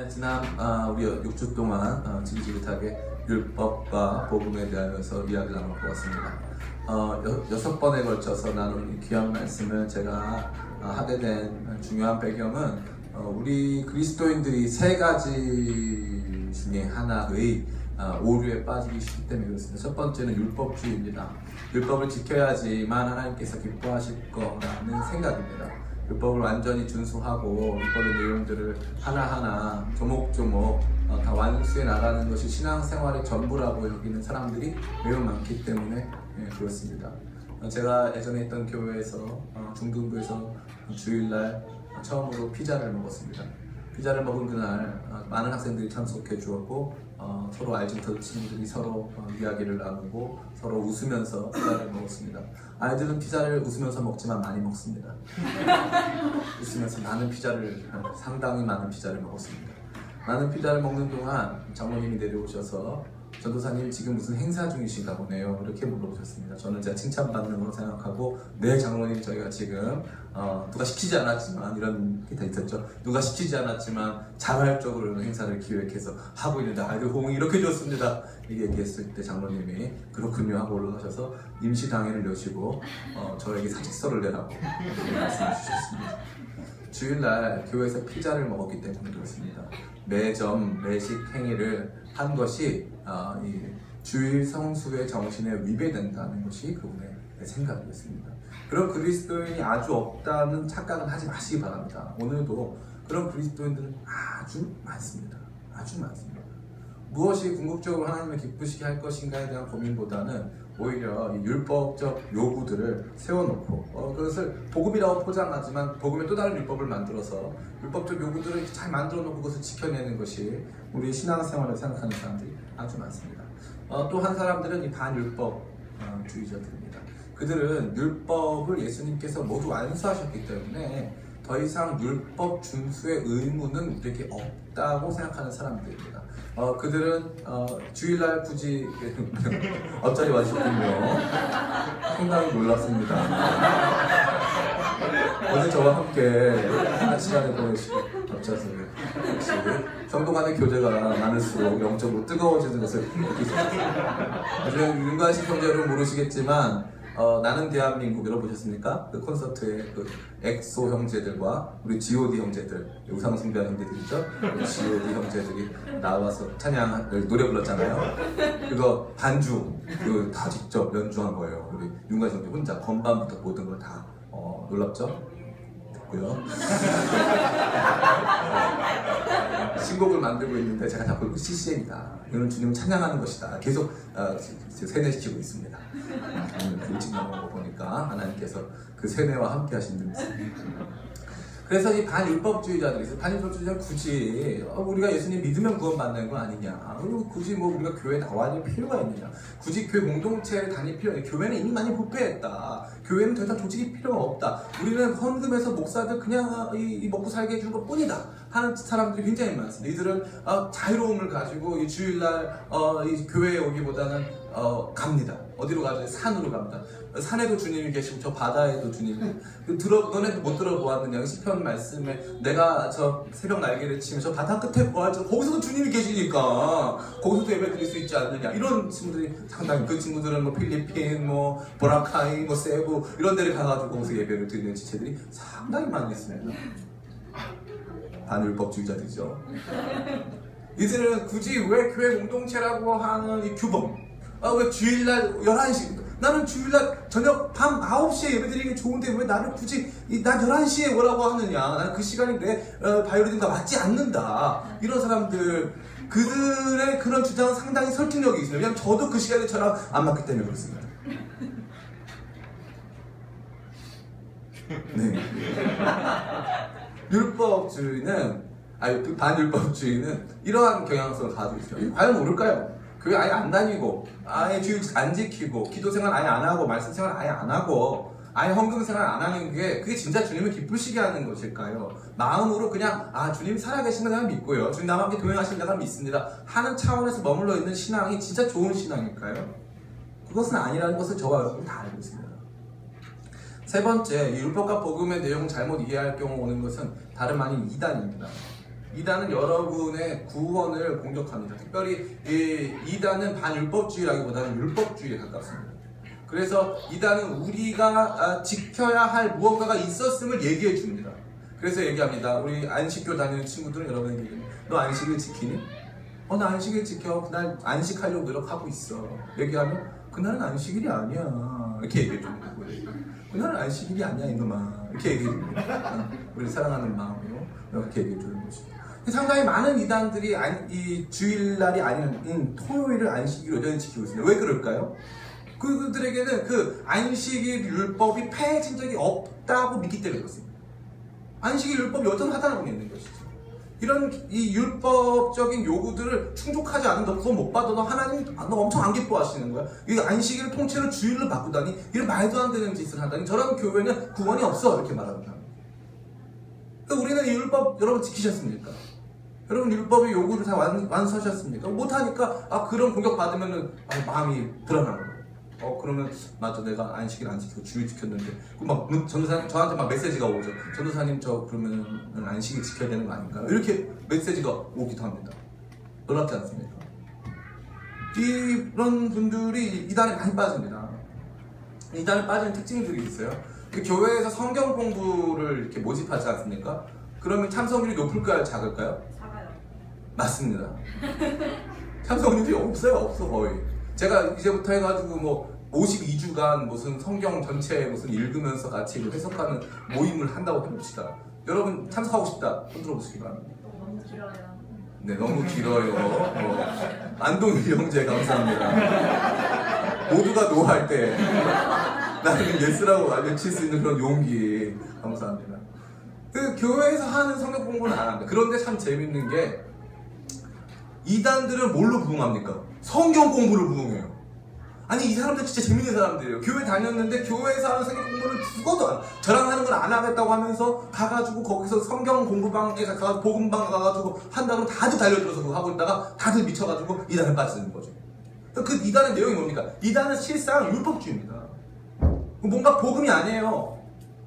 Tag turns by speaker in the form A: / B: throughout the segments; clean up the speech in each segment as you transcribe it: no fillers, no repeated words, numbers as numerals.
A: 지난 우리 6주 동안 지긋지긋하게 율법과 복음에 대하여서 이야기를 나눠보았습니다. 6번에 걸쳐서 나눈 이 귀한 말씀을 제가 하게 된 중요한 배경은 우리 그리스도인들이 세 가지 중에 하나의 오류에 빠지기 쉽기 때문에 그렇습니다. 첫 번째는 율법주의입니다. 율법을 지켜야지만 하나님께서 기뻐하실 거라는 생각입니다. 율법을 완전히 준수하고 율법의 내용들을 하나하나 조목조목 다 완수해 나가는 것이 신앙생활의 전부라고 여기는 사람들이 매우 많기 때문에 그렇습니다. 제가 예전에 있던 교회에서 중등부에서 주일날 처음으로 피자를 먹었습니다. 피자를 먹은 그날 많은 학생들이 참석해 주었고 서로 알지 못하던 친구들이 서로 이야기를 나누고 서로 웃으면서 피자를 먹었습니다. 아이들은 피자를 웃으면서 먹지만 많이 먹습니다. 웃으면서 많은 피자를, 상당히 많은 피자를 먹었습니다. 많은 피자를 먹는 동안 장모님이 내려오셔서 전도사님 지금 무슨 행사 중이신가 보네요, 이렇게 물어보셨습니다. 저는 제가 칭찬받는 걸로 생각하고 네 장로님 저희가 지금 누가 시키지 않았지만 이런 게 다 있었죠. 누가 시키지 않았지만 자발적으로 행사를 기획해서 하고 있는데 아이들 호응이 이렇게 좋습니다. 이게 얘기했을 때 장로님이 그렇군요 하고 올라가셔서 임시당회를 여시고 저에게 사직서를 내라고 말씀해 주셨습니다. 주일날 교회에서 피자를 먹었기 때문에 그렇습니다. 매점, 매식 행위를 한 것이 이 주일 성수의 정신에 위배된다는 것이 그분의 생각이었습니다. 그런 그리스도인이 아주 없다는 착각은 하지 마시기 바랍니다. 오늘도 그런 그리스도인들은 아주 많습니다. 아주 많습니다. 무엇이 궁극적으로 하나님을 기쁘시게 할 것인가에 대한 고민보다는 오히려 이 율법적 요구들을 세워놓고 그것을 복음이라고 포장하지만 복음의 또 다른 율법을 만들어서 율법적 요구들을 잘 만들어놓고 그것을 지켜내는 것이 우리 신앙생활을 생각하는 사람들이 아주 많습니다. 또 한 사람들은 이 반율법주의자들입니다. 그들은 율법을 예수님께서 모두 완수하셨기 때문에 더 이상 율법 준수의 의무는 우리에게 없다고 생각하는 사람들입니다. 그들은 주일날 굳이 앞자리 와주셨군요. 상당히 놀랐습니다. 어제 저와 함께 한 시간을 보내시고 앞자서 역시 성도 간의 교제가 많을수록 영적으로 뜨거워지는 것을 느끼셨습니다. 나중에 윤관식 형제를 모르시겠지만 나는 대한민국 열어보셨습니까? 그 콘서트에 그 엑소 형제들과 우리 G.O.D 형제들, 우상숭배 형제들이죠? G.O.D 형제들이 나와서 찬양을 노래 불렀잖아요. 그거 반주 다 직접 연주한 거예요. 우리 윤관식 형제 혼자 건반부터 모든 걸 다 놀랍죠? 됐고요. 신곡을 만들고 있는데 제가 자꾸 CCM이다. 이거는 주님을 찬양하는 것이다. 계속 세뇌시키고 있습니다. 일찍 나온 거 보니까 하나님께서 그 세뇌와 함께 하시는 그래서 이 반율법주의자들이 있어요. 반율법주의자는 굳이 우리가 예수님 믿으면 구원받는 거 아니냐, 그리고 굳이 우리가 교회 나와야 될 필요가 있느냐, 굳이 교회 공동체에 다닐 필요가 있냐, 교회는 이미 많이 부패했다, 교회는 더 이상 조직이 필요가 없다, 우리는 헌금해서 목사들 그냥 먹고 살게 해준 것 뿐이다 하는 사람들이 굉장히 많습니다. 이들은 자유로움을 가지고 이 주일날 이 교회에 오기보다는 갑니다. 어디로 가죠? 산으로 갑니다. 산에도 주님이 계시고 저 바다에도 주님이 너네도 못 들어보았느냐, 시편 말씀에 내가 저 새벽 날개를 치면 저 바다 끝에 보았죠. 거기서도 주님이 계시니까 거기서도 예배 드릴 수 있지 않느냐, 이런 친구들이 상당히, 그 친구들은 뭐 필리핀, 뭐 보라카이, 뭐 세부 이런 데를 가가지고 거기서 예배를 드리는 지체들이 상당히 많이 있습니다. 반율법주의자들이죠. 이들은 굳이 왜 교회 공동체라고 하는 이 규범, 왜 주일날 11시, 나는 주일날 저녁 밤 9시에 예배드리기 좋은데 왜 나를 굳이 난 11시에 오라고 하느냐, 나는 그 시간이 내 바이올린과 맞지 않는다, 이런 사람들, 그들의 그런 주장은 상당히 설득력이 있습니다. 왜냐하면 저도 그 시간에 저랑 안 맞기 때문에 그렇습니다. 네. 반율법주의는 이러한 경향성을 가지고 있어요. 과연 모를까요? 교회 아예 안 다니고, 아예 주일 안 지키고, 기도 생활 아예 안 하고, 말씀 생활 아예 안 하고, 아예 헌금 생활 안 하는 게 그게 진짜 주님을 기쁘시게 하는 것일까요? 마음으로 그냥 주님 살아계신 걸 믿고요, 주님 나와 함께 동행하시는 걸 믿습니다 하는 차원에서 머물러 있는 신앙이 진짜 좋은 신앙일까요? 그것은 아니라는 것을 저와 여러분 다 알고 있습니다. 세 번째, 율법과 복음의 내용을 잘못 이해할 경우 오는 것은 다름 아닌 이단입니다. 이단은 여러분의 구원을 공격합니다. 특별히 이단은 반율법주의라기보다는 율법주의에 가깝습니다. 그래서 이단은 우리가 지켜야 할 무언가가 있었음을 얘기해 줍니다. 그래서 얘기합니다. 우리 안식교 다니는 친구들은 여러분에게 얘기합니다. 너 안식일 지키니? 나 안식일 지켜. 그날 안식하려고 노력하고 있어. 얘기하면 그날은 안식일이 아니야. 이렇게 얘기해 줍니다. 그날은 안식일이 아니야 이놈아. 이렇게 얘기해 줍니다. 우리 사랑하는 마음으로 이렇게 얘기해 주는 것입니다. 상당히 많은 이단들이 이 주일날이 아닌 토요일을 안식일로 여전히 지키고 있습니다. 왜 그럴까요? 그들에게는 그 안식일 율법이 폐해진 적이 없다고 믿기 때문에 그렇습니다. 안식일 율법이 여전하다는 게 있는 것이죠. 이런 이 율법적인 요구들을 충족하지 않으면 너 구원 못 받아. 너 하나님 너 엄청 안 기뻐하시는 거야. 이 안식일을 통째로 주일로 바꾸다니 이런 말도 안 되는 짓을 하다니 저런 교회는 구원이 없어 이렇게 말합니다. 우리는 이 율법 여러분 지키셨습니까? 여러분 율법의 요구를 다 완수하셨습니까? 못하니까 그런 공격 받으면 마음이 불안한 거예요. 그러면 맞아 내가 안식일 안 지키고 주일 지켰는데 막 전도사님 저한테 막 메시지가 오죠. 전도사님 저 그러면 안식일 지켜야 되는 거 아닌가요? 이렇게 메시지가 오기도 합니다. 놀랍지 않습니까? 이런 분들이 이단에 많이 빠집니다. 이단에 빠지는 특징들이 있어요. 교회에서 성경 공부를 이렇게 모집하지 않습니까? 그러면 참석률이 높을까요? 작을까요?
B: 작아요.
A: 맞습니다. 참석률이 없어 거의. 제가 이제부터 해가지고 뭐 52주간 무슨 성경 전체 무슨 읽으면서 같이 해석하는 모임을 한다고 해봅시다. 여러분 참석하고 싶다. 손 들어보시기 바랍니다.
B: 너무 길어요.
A: 네, 너무 길어요. 안동일 형제 감사합니다. 모두가 노할 때 나는 예스라고 외칠 수 있는 그런 용기 감사합니다. 그 교회에서 하는 성경 공부는 안 합니다. 그런데 참 재밌는 게 이단들은 뭘로 부흥합니까? 성경 공부를 부흥해요. 아니 이 사람들 진짜 재밌는 사람들이에요. 교회 다녔는데 교회에서 하는 성경 공부를 죽어도 저랑 하는 건 안 하겠다고 하면서 가가지고 거기서 성경 공부방에 가서 복음방 가가지고 한다면 다들 달려들어서 그거 하고 있다가 다들 미쳐가지고 이단에 빠지는 거죠. 그 이단의 내용이 뭡니까? 이단은 실상 율법주의입니다. 뭔가 복음이 아니에요.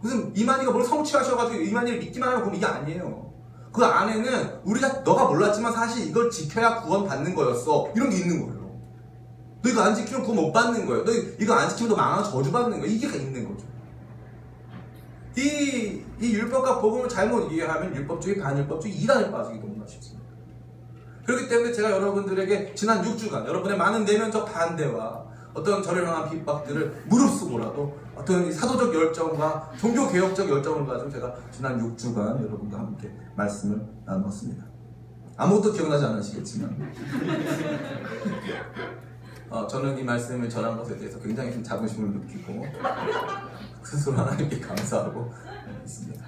A: 무슨 이만희가 뭘 성취하셔가지고 이만희를 믿기만 하면 그럼 이게 아니에요. 그 안에는 너가 몰랐지만 사실 이걸 지켜야 구원 받는 거였어. 이런 게 있는 거예요. 너 이거 안 지키면 구원 못 받는 거예요. 너 이거 안 지키면 너 망하고 저주 받는 거예요. 이게 있는 거죠. 이 율법과 복음을 잘못 이해하면 율법주의, 반율법주의, 이단에 빠지기 너무나 쉽습니다. 그렇기 때문에 제가 여러분들에게 지난 6주간 여러분의 많은 내면적 반대와 어떤 저를 향한 핍박들을 무릅쓰고라도 어떤 사도적 열정과 종교개혁적 열정을 가지고 제가 지난 6주간 여러분과 함께 말씀을 나누었습니다. 아무것도 기억나지 않으시겠지만 저는 이 말씀을 전한 것에 대해서 굉장히 좀 자부심을 느끼고 스스로 하나님께 감사하고 있습니다.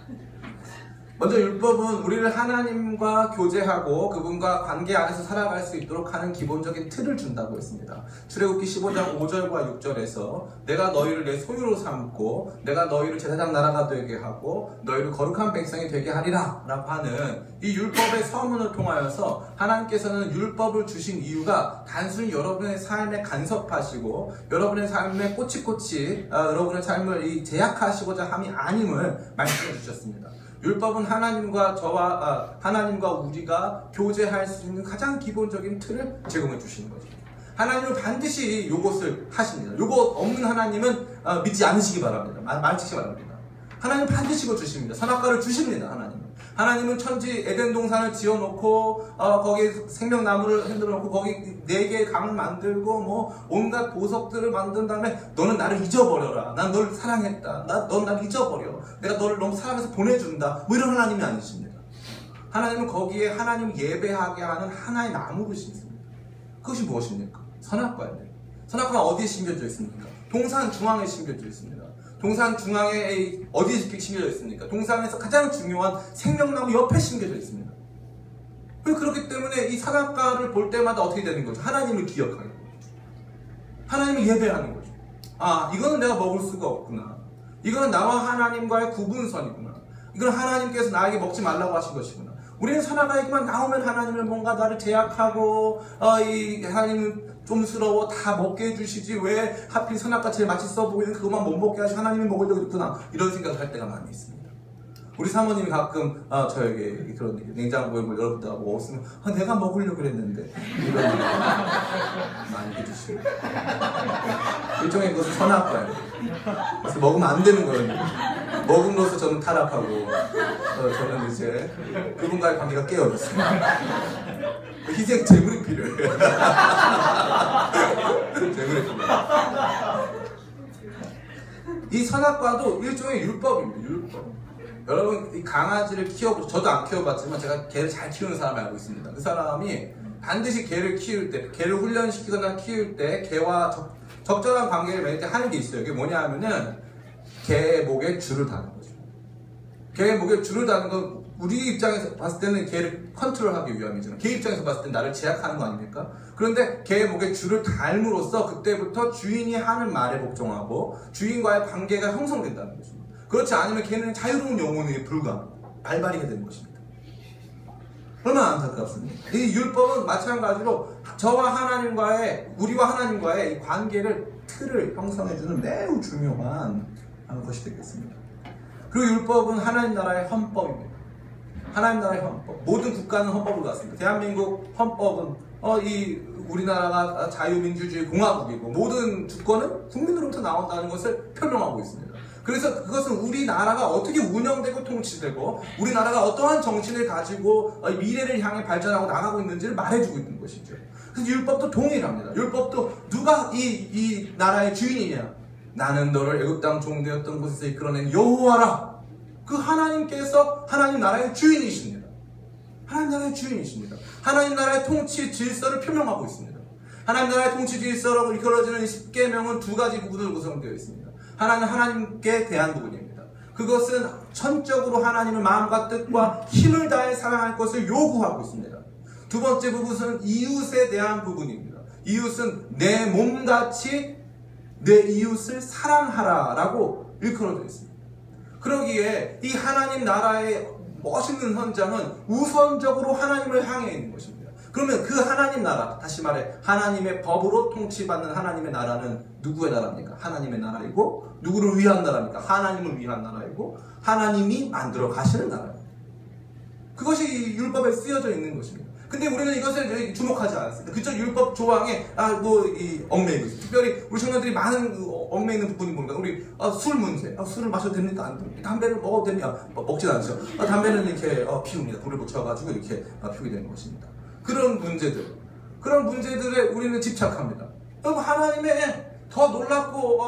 A: 먼저 율법은 우리를 하나님과 교제하고 그분과 관계 안에서 살아갈 수 있도록 하는 기본적인 틀을 준다고 했습니다. 출애굽기 15장 5절과 6절에서 내가 너희를 내 소유로 삼고 내가 너희를 제사장 나라가 되게 하고 너희를 거룩한 백성이 되게 하리라 라고 하는 이 율법의 서문을 통하여서 하나님께서는 율법을 주신 이유가 단순히 여러분의 삶에 간섭하시고 여러분의 삶에 꼬치꼬치 여러분의 삶을 제약하시고자 함이 아님을 말씀해 주셨습니다. 율법은 하나님과 하나님과 우리가 교제할 수 있는 가장 기본적인 틀을 제공해 주시는 거죠. 하나님은 반드시 요것을 하십니다. 요것 없는 하나님은 믿지 않으시기 바랍니다. 말치기 바랍니다. 하나님은 반드시 이거 주십니다. 선악과를 주십니다. 하나님은 천지 에덴 동산을 지어놓고 거기에 생명나무를 흔들어놓고 거기 4개의 강을 만들고 뭐 온갖 보석들을 만든 다음에 너는 나를 잊어버려라. 난 널 사랑했다. 넌 나를 잊어버려. 내가 너를 너무 사랑해서 보내준다. 뭐 이런 하나님이 아니십니다. 하나님은 거기에 하나님을 예배하게 하는 하나의 나무를 심습니다. 그것이 무엇입니까? 선악과인데. 선악과는 어디에 심겨져 있습니까? 동산 중앙에 심겨져 있습니다. 동산 중앙에 어디에 심겨져 있습니까? 동산에서 가장 중요한 생명나무 옆에 심겨져 있습니다. 그렇기 때문에 이 선악과를 볼 때마다 어떻게 되는 거죠? 하나님을 기억하는 거죠. 하나님을 예배하는 거죠. 이거는 내가 먹을 수가 없구나. 이거는 나와 하나님과의 구분선이구나. 이건 하나님께서 나에게 먹지 말라고 하신 것이구나. 우리는 선악과에만 나오면 하나님을 뭔가 나를 제약하고 이 하나님은 좀스러워 다 먹게 해주시지 왜 하필 선악과 제일 맛있어 보이는 그것만 못 먹게 하시 하나님이 먹으려고 했구나 이런 생각을 할 때가 많이 있습니다. 우리 사모님이 가끔 저에게 그런 냉장고에 뭘 열어보다가 뭐 없으면 내가 먹으려고 그랬는데 이런 얘기 많이 해주시고 일종의 그것은 선악과예요. 그래서 먹으면 안 되는 거예요. 먹음으로써 저는 타락하고 저는 이제 그분과의 관계가 깨어졌습니다. 희생 재물이 필요해요. 재물이 필요해요. 이 선악과도 일종의 율법입니다. 율법. 여러분 이 강아지를 키워보죠. 저도 안 키워봤지만 제가 개를 잘 키우는 사람을 알고 있습니다. 그 사람이 반드시 개를 키울 때, 개를 훈련시키거나 키울 때 개와 적절한 관계를 맺을 때 하는 게 있어요. 이게 뭐냐 하면은 개의 목에 줄을 다는 거죠. 개의 목에 줄을 다는 건 우리 입장에서 봤을 때는 개를 컨트롤하기 위함이잖아요. 개 입장에서 봤을 때 나를 제약하는 거 아닙니까? 그런데 개의 목에 줄을 달므로써 그때부터 주인이 하는 말에 복종하고 주인과의 관계가 형성된다는 것입니다. 그렇지 않으면 걔는 자유로운 영혼에 불과한 발발이게 되는 것입니다. 얼마나 안타깝습니까? 이 율법은 마찬가지로 저와 하나님과의, 우리와 하나님과의 이 관계를, 틀을 형성해주는 매우 중요한 것이 되겠습니다. 그리고 율법은 하나님 나라의 헌법입니다. 하나님 나라의 헌법. 모든 국가는 헌법을 갖습니다. 대한민국 헌법은 이 우리나라가 자유민주주의 공화국이고 모든 주권은 국민으로부터 나온다는 것을 표명하고 있습니다. 그래서 그것은 우리나라가 어떻게 운영되고 통치되고 우리나라가 어떠한 정신을 가지고 미래를 향해 발전하고 나가고 있는지를 말해주고 있는 것이죠. 그래서 율법도 동일합니다. 율법도 누가 이 나라의 주인이냐? 나는 너를 애굽 땅 종되었던 곳에서 이끌어낸 여호와라. 그 하나님께서 하나님 나라의 주인이십니다. 하나님 나라의 주인이십니다. 하나님 나라의 통치 질서를 표명하고 있습니다. 하나님 나라의 통치 질서로 이끌어지는 이 10계명은 두 가지 부분으로 구성되어 있습니다. 하나는 하나님께 대한 부분입니다. 그것은 전적으로 하나님의 마음과 뜻과 힘을 다해 사랑할 것을 요구하고 있습니다. 두 번째 부분은 이웃에 대한 부분입니다. 이웃은 내 몸같이 내 이웃을 사랑하라 라고 일컬어져 있습니다. 그러기에 이 하나님 나라의 멋있는 헌장은 우선적으로 하나님을 향해 있는 것입니다. 그러면 그 하나님 나라, 다시 말해 하나님의 법으로 통치받는 하나님의 나라는 누구의 나라입니까? 하나님의 나라이고 누구를 위한 나라입니까? 하나님을 위한 나라이고 하나님이 만들어 가시는 나라입니다. 그것이 율법에 쓰여져 있는 것입니다. 근데 우리는 이것을 주목하지 않았습니다. 그쪽 율법 조항에 얽매이고 있어요. 특별히 우리 청년들이 많은 얽매이는 부분이 뭔가 우리 술 문제, 술을 마셔도 됩니까? 안 됩니까? 담배를 먹어도 됩니까? 먹진 않죠. 담배는 이렇게 피웁니다. 불을 붙여가지고 이렇게 피우게 되는 것입니다. 그런 문제들에 우리는 집착합니다. 여러분 하나님의 더 놀랍고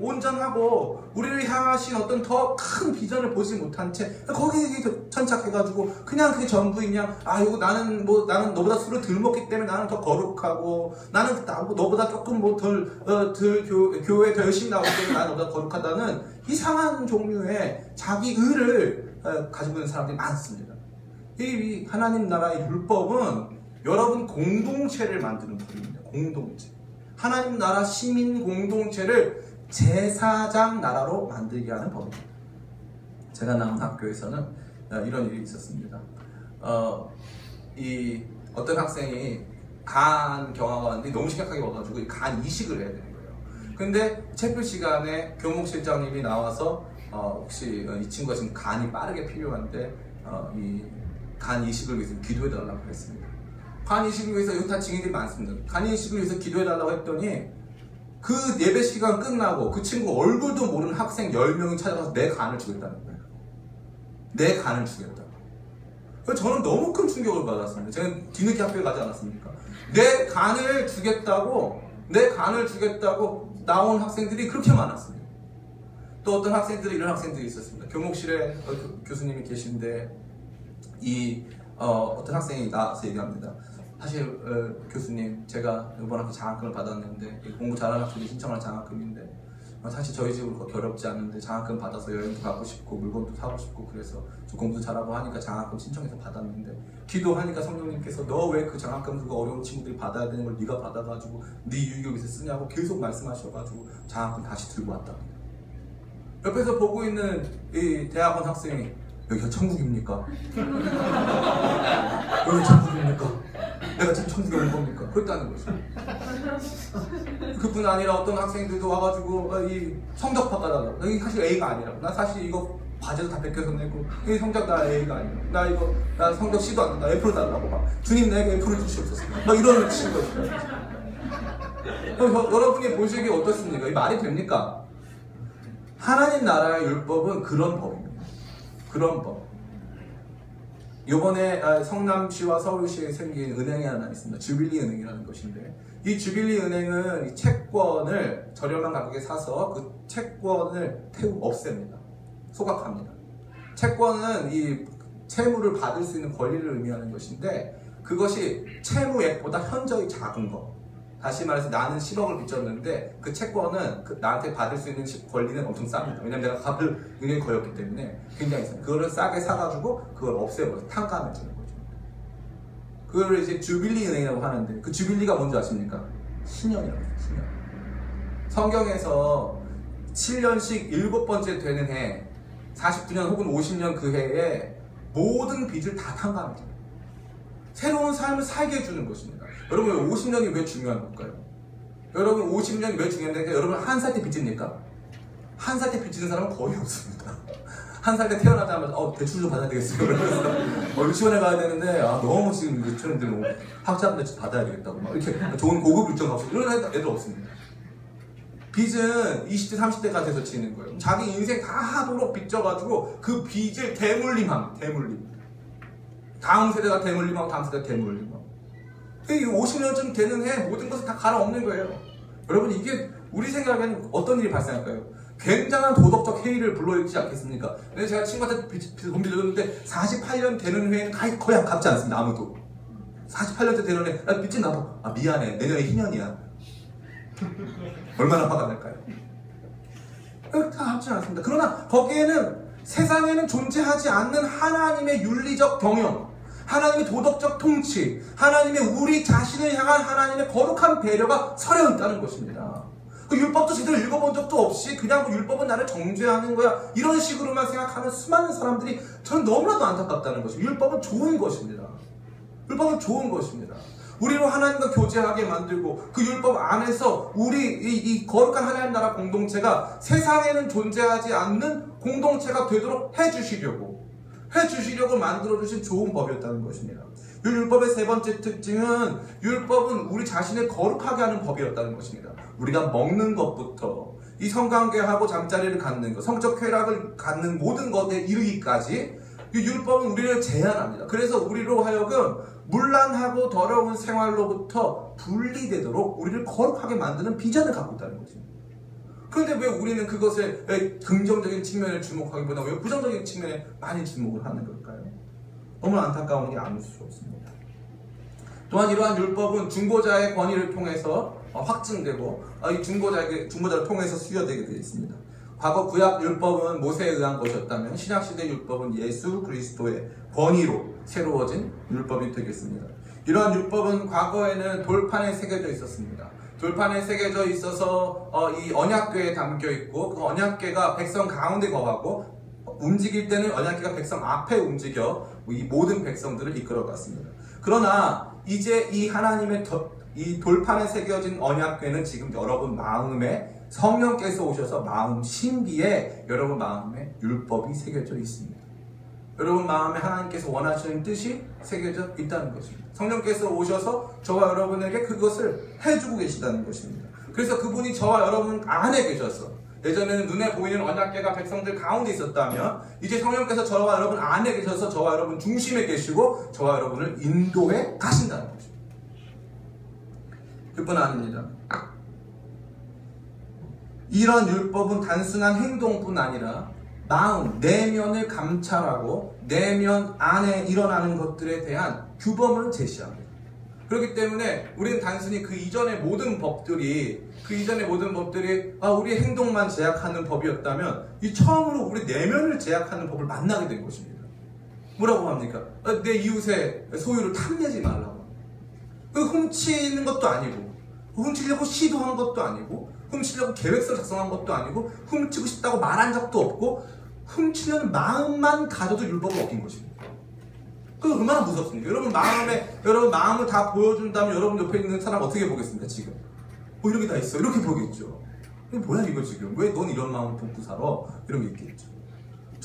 A: 온전하고 우리를 향하신 어떤 더 큰 비전을 보지 못한 채 거기에 천착해가지고 그냥 그게 전부이냐? 이거 나는 너보다 술을 덜 먹기 때문에 나는 더 거룩하고 나는 너보다 조금 교회에 더 열심히 나오기 때문에 나는 너보다 거룩하다는 이상한 종류의 자기 의를 가지고 있는 사람들이 많습니다. 이 하나님 나라의 율법은 여러분 공동체를 만드는 법입니다. 공동체. 하나님 나라 시민 공동체를 제사장 나라로 만들게 하는 법입니다. 제가 나온 학교에서는 이런 일이 있었습니다. 어떤 학생이 간 경화가 왔는데 너무 심각하게 와가지고 간 이식을 해야 되는 거예요. 근데 체플 시간에 교목실장님이 나와서 혹시 이 친구가 지금 간이 빠르게 필요한데 이 간 이식을 위해서 기도해달라고 했습니다. 간 이식을 위해서 여기 다 증인들이 많습니다. 간 이식을 위해서 기도해달라고 했더니 그 예배 시간 끝나고 그 친구 얼굴도 모르는 학생 10명이 찾아가서 내 간을 주겠다는 거예요. 내 간을 주겠다고. 그래서 저는 너무 큰 충격을 받았습니다. 제가 뒤늦게 학교에 가지 않았습니까? 내 간을 주겠다고 나온 학생들이 그렇게 많았습니다. 또 어떤 학생들이 이런 학생들이 있었습니다. 교목실에 교수님이 계신데 어떤 학생이 나와서 얘기합니다. 사실 교수님 제가 이번 학기 장학금을 받았는데 공부 잘하는 학생이 신청할 장학금인데 사실 저희 집은 그렇게 어렵지 않은데 장학금 받아서 여행도 가고 싶고 물건도 사고 싶고 그래서 저 공부 잘하고 하니까 장학금 신청해서 받았는데 기도하니까 성령님께서 너 왜 그 장학금 그거 어려운 친구들이 받아야 되는 걸 네가 받아가지고 네 유익을 위해서 쓰냐고 계속 말씀하셔가지고 장학금 다시 들고 왔다. 옆에서 보고 있는 이 대학원 학생이 여기가 천국입니까? 여기 천국입니까? 내가 지금 천국에 온 겁니까? 그랬다는 거죠. 그뿐 아니라 어떤 학생들도 와가지고 이 성적 바꿔달라고. 여기 사실 A가 아니라고. 나 사실 이거 과제도 다 뺏겨서 내고, 이 성적 나 A가 아니야. 나 성적 C도 안 된다. F로 달라고 막. 주님 내게 F를 주시옵소서. 막 이런 친구들. 여러분이 보시기에 어떻습니까? 이 말이 됩니까? 하나님 나라의 율법은 그런 법입니다. 그런 법. 요번에 성남시와 서울시에 생긴 은행이 하나 있습니다. 주빌리 은행이라는 것인데, 이 주빌리 은행은 이 채권을 저렴한 가격에 사서 그 채권을 없앱니다. 소각합니다. 채권은 이 채무를 받을 수 있는 권리를 의미하는 것인데, 그것이 채무액보다 현저히 작은 것. 다시 말해서 나는 10억을 빚졌는데 그 채권은 나한테 받을 수 있는 권리는 엄청 쌉니다. 왜냐면 내가 갚을 능력이 거의 없기 때문에 굉장히 싸요. 그거를 싸게 사가지고 그걸 없애버려서 탕감해 주는 거죠. 그걸 이제 주빌리 은행이라고 하는데, 그 주빌리가 뭔지 아십니까? 신년이라고 해요. 신년. 성경에서 7년씩 7번째 되는 해, 49년 혹은 50년 그 해에 모든 빚을 다 탕감해줘요. 새로운 삶을 살게 해주는 것입니다. 여러분 50년이 왜 중요한 걸까요? 여러분 50년이 왜 중요한데, 여러분 한 살 때 빚집니까? 한 살 때 빚지는 사람은 거의 없습니다. 한 살 때 태어나자마자 대출 좀 받아야 되겠어요. 그러면서 유치원에 가야 되는데 너무 지금 유치원들 뭐 학자금 대출 받아야 되겠다고 막 이렇게 좋은 고급 일정 값이 이런 애들 없습니다. 빚은 20대 30대가 돼서 지는 거예요. 자기 인생 다 하도록 빚져가지고 그 빚을 대물림함. 다음 세대가 대물림하고 다음 세대가 대물림하고. 50년쯤 되는 해 모든 것을 다 갈아엎는 거예요. 여러분 이게 우리 생각에는 어떤 일이 발생할까요? 굉장한 도덕적 해이를 불러일으키지 않겠습니까? 근데 제가 친구한테 돈 빌려줬는데 48년 되는 해에는 거의 갚지 않습니다. 아무도. 48년째 되는 해 나 빚진 나도 미안해 내년에 희년이야. 얼마나 화가 날까요? 다 갚지 않습니다. 그러나 거기에는 세상에는 존재하지 않는 하나님의 윤리적 경영, 하나님의 도덕적 통치, 하나님의 우리 자신을 향한 하나님의 거룩한 배려가 서려 있다는 것입니다. 그 율법도 제대로 읽어본 적도 없이 그냥 율법은 나를 정죄하는 거야 이런 식으로만 생각하는 수많은 사람들이 저는 너무나도 안타깝다는 것입니다. 율법은 좋은 것입니다. 율법은 좋은 것입니다. 우리로 하나님과 교제하게 만들고 그 율법 안에서 우리 이 거룩한 하나님 나라 공동체가 세상에는 존재하지 않는 공동체가 되도록 해주시려고 만들어주신 좋은 법이었다는 것입니다. 이 율법의 세 번째 특징은 율법은 우리 자신을 거룩하게 하는 법이었다는 것입니다. 우리가 먹는 것부터 이 성관계하고 잠자리를 갖는 것, 성적 쾌락을 갖는 모든 것에 이르기까지 이 율법은 우리를 제한합니다. 그래서 우리로 하여금 문란하고 더러운 생활로부터 분리되도록 우리를 거룩하게 만드는 비전을 갖고 있다는 것입니다. 그런데 왜 우리는 그것에 긍정적인 측면을 주목하기보다 왜 부정적인 측면에 많이 주목을 하는 걸까요? 너무 안타까운 게 아닐 수 없습니다. 또한 이러한 율법은 중보자의 권위를 통해서 확증되고 이 중보자를 통해서 수여되게 되어 있습니다. 과거 구약 율법은 모세에 의한 것이었다면 신약시대 율법은 예수 그리스도의 권위로 새로워진 율법이 되겠습니다. 이러한 율법은 과거에는 돌판에 새겨져 있었습니다. 돌판에 새겨져 있어서 이 언약궤에 담겨 있고 그 언약궤가 백성 가운데 거하고 움직일 때는 언약궤가 백성 앞에 움직여 이 모든 백성들을 이끌어갔습니다. 그러나 이제 이 하나님의 이 돌판에 새겨진 언약궤는 지금 여러분 마음에 성령께서 오셔서 마음 신비에 여러분 마음에 율법이 새겨져 있습니다. 여러분 마음에 하나님께서 원하시는 뜻이 새겨져 있다는 것입니다. 성령께서 오셔서 저와 여러분에게 그것을 해주고 계시다는 것입니다. 그래서 그분이 저와 여러분 안에 계셔서 예전에는 눈에 보이는 언약궤가 백성들 가운데 있었다면 이제 성령께서 저와 여러분 안에 계셔서 저와 여러분 중심에 계시고 저와 여러분을 인도해 가신다는 것입니다. 그뿐 아닙니다. 이런 율법은 단순한 행동뿐 아니라 마음, 내면을 감찰하고 내면 안에 일어나는 것들에 대한 규범을 제시합니다. 그렇기 때문에 우리는 단순히 그 이전의 모든 법들이 우리의 행동만 제약하는 법이었다면 이 처음으로 우리 내면을 제약하는 법을 만나게 된 것입니다. 뭐라고 합니까? 내 이웃의 소유를 탐내지 말라고. 훔치는 것도 아니고 훔치려고 시도한 것도 아니고 훔치려고 계획서를 작성한 것도 아니고 훔치고 싶다고 말한 적도 없고 훔치려는 마음만 가져도 율법을 어긴 것입니다. 그게 얼마나 무섭습니까? 여러분 마음을 다 보여준다면 여러분 옆에 있는 사람 어떻게 보겠습니까? 지금 이런 게 다 있어 이렇게 보겠죠. 뭐야 이거 지금 왜 넌 이런 마음 품고 살아? 이런 게 있겠죠.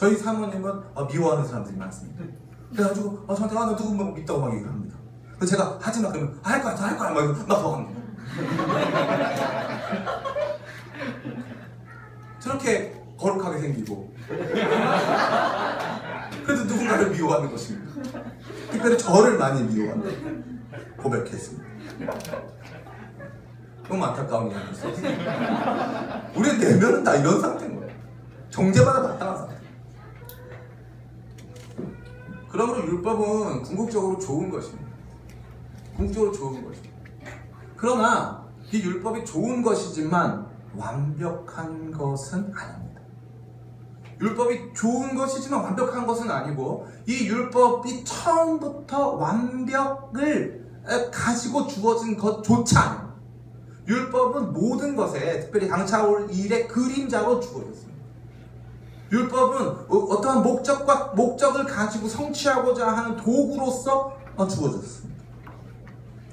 A: 저희 사모님은 미워하는 사람들이 많습니다. 그래가지고 저한테 나 누구 뭐 믿다고 막 얘기를 합니다. 그래서 제가 하지마 그러면 할 거야 막 더 합니다. 저렇게 거룩하게 생기고 그래도 누군가를 미워하는 것입니다. 특별히 저를 많이 미워한다 고백했습니다. 너무 안타까운 이야기죠. 우리 내면은 다 이런 상태인 거예요. 정죄받아 마땅한 상태. 그러므로 율법은 궁극적으로 좋은 것입니다. 궁극적으로 좋은 것입니다. 그러나 이 율법이 좋은 것이지만 완벽한 것은 아닙니다. 율법이 좋은 것이지만 완벽한 것은 아니고 이 율법이 처음부터 완벽을 가지고 주어진 것조차 아닙니다. 율법은 모든 것에 특별히 당차올 일의 그림자로 주어졌습니다. 율법은 어떠한 목적을 가지고 성취하고자 하는 도구로서 주어졌습니다.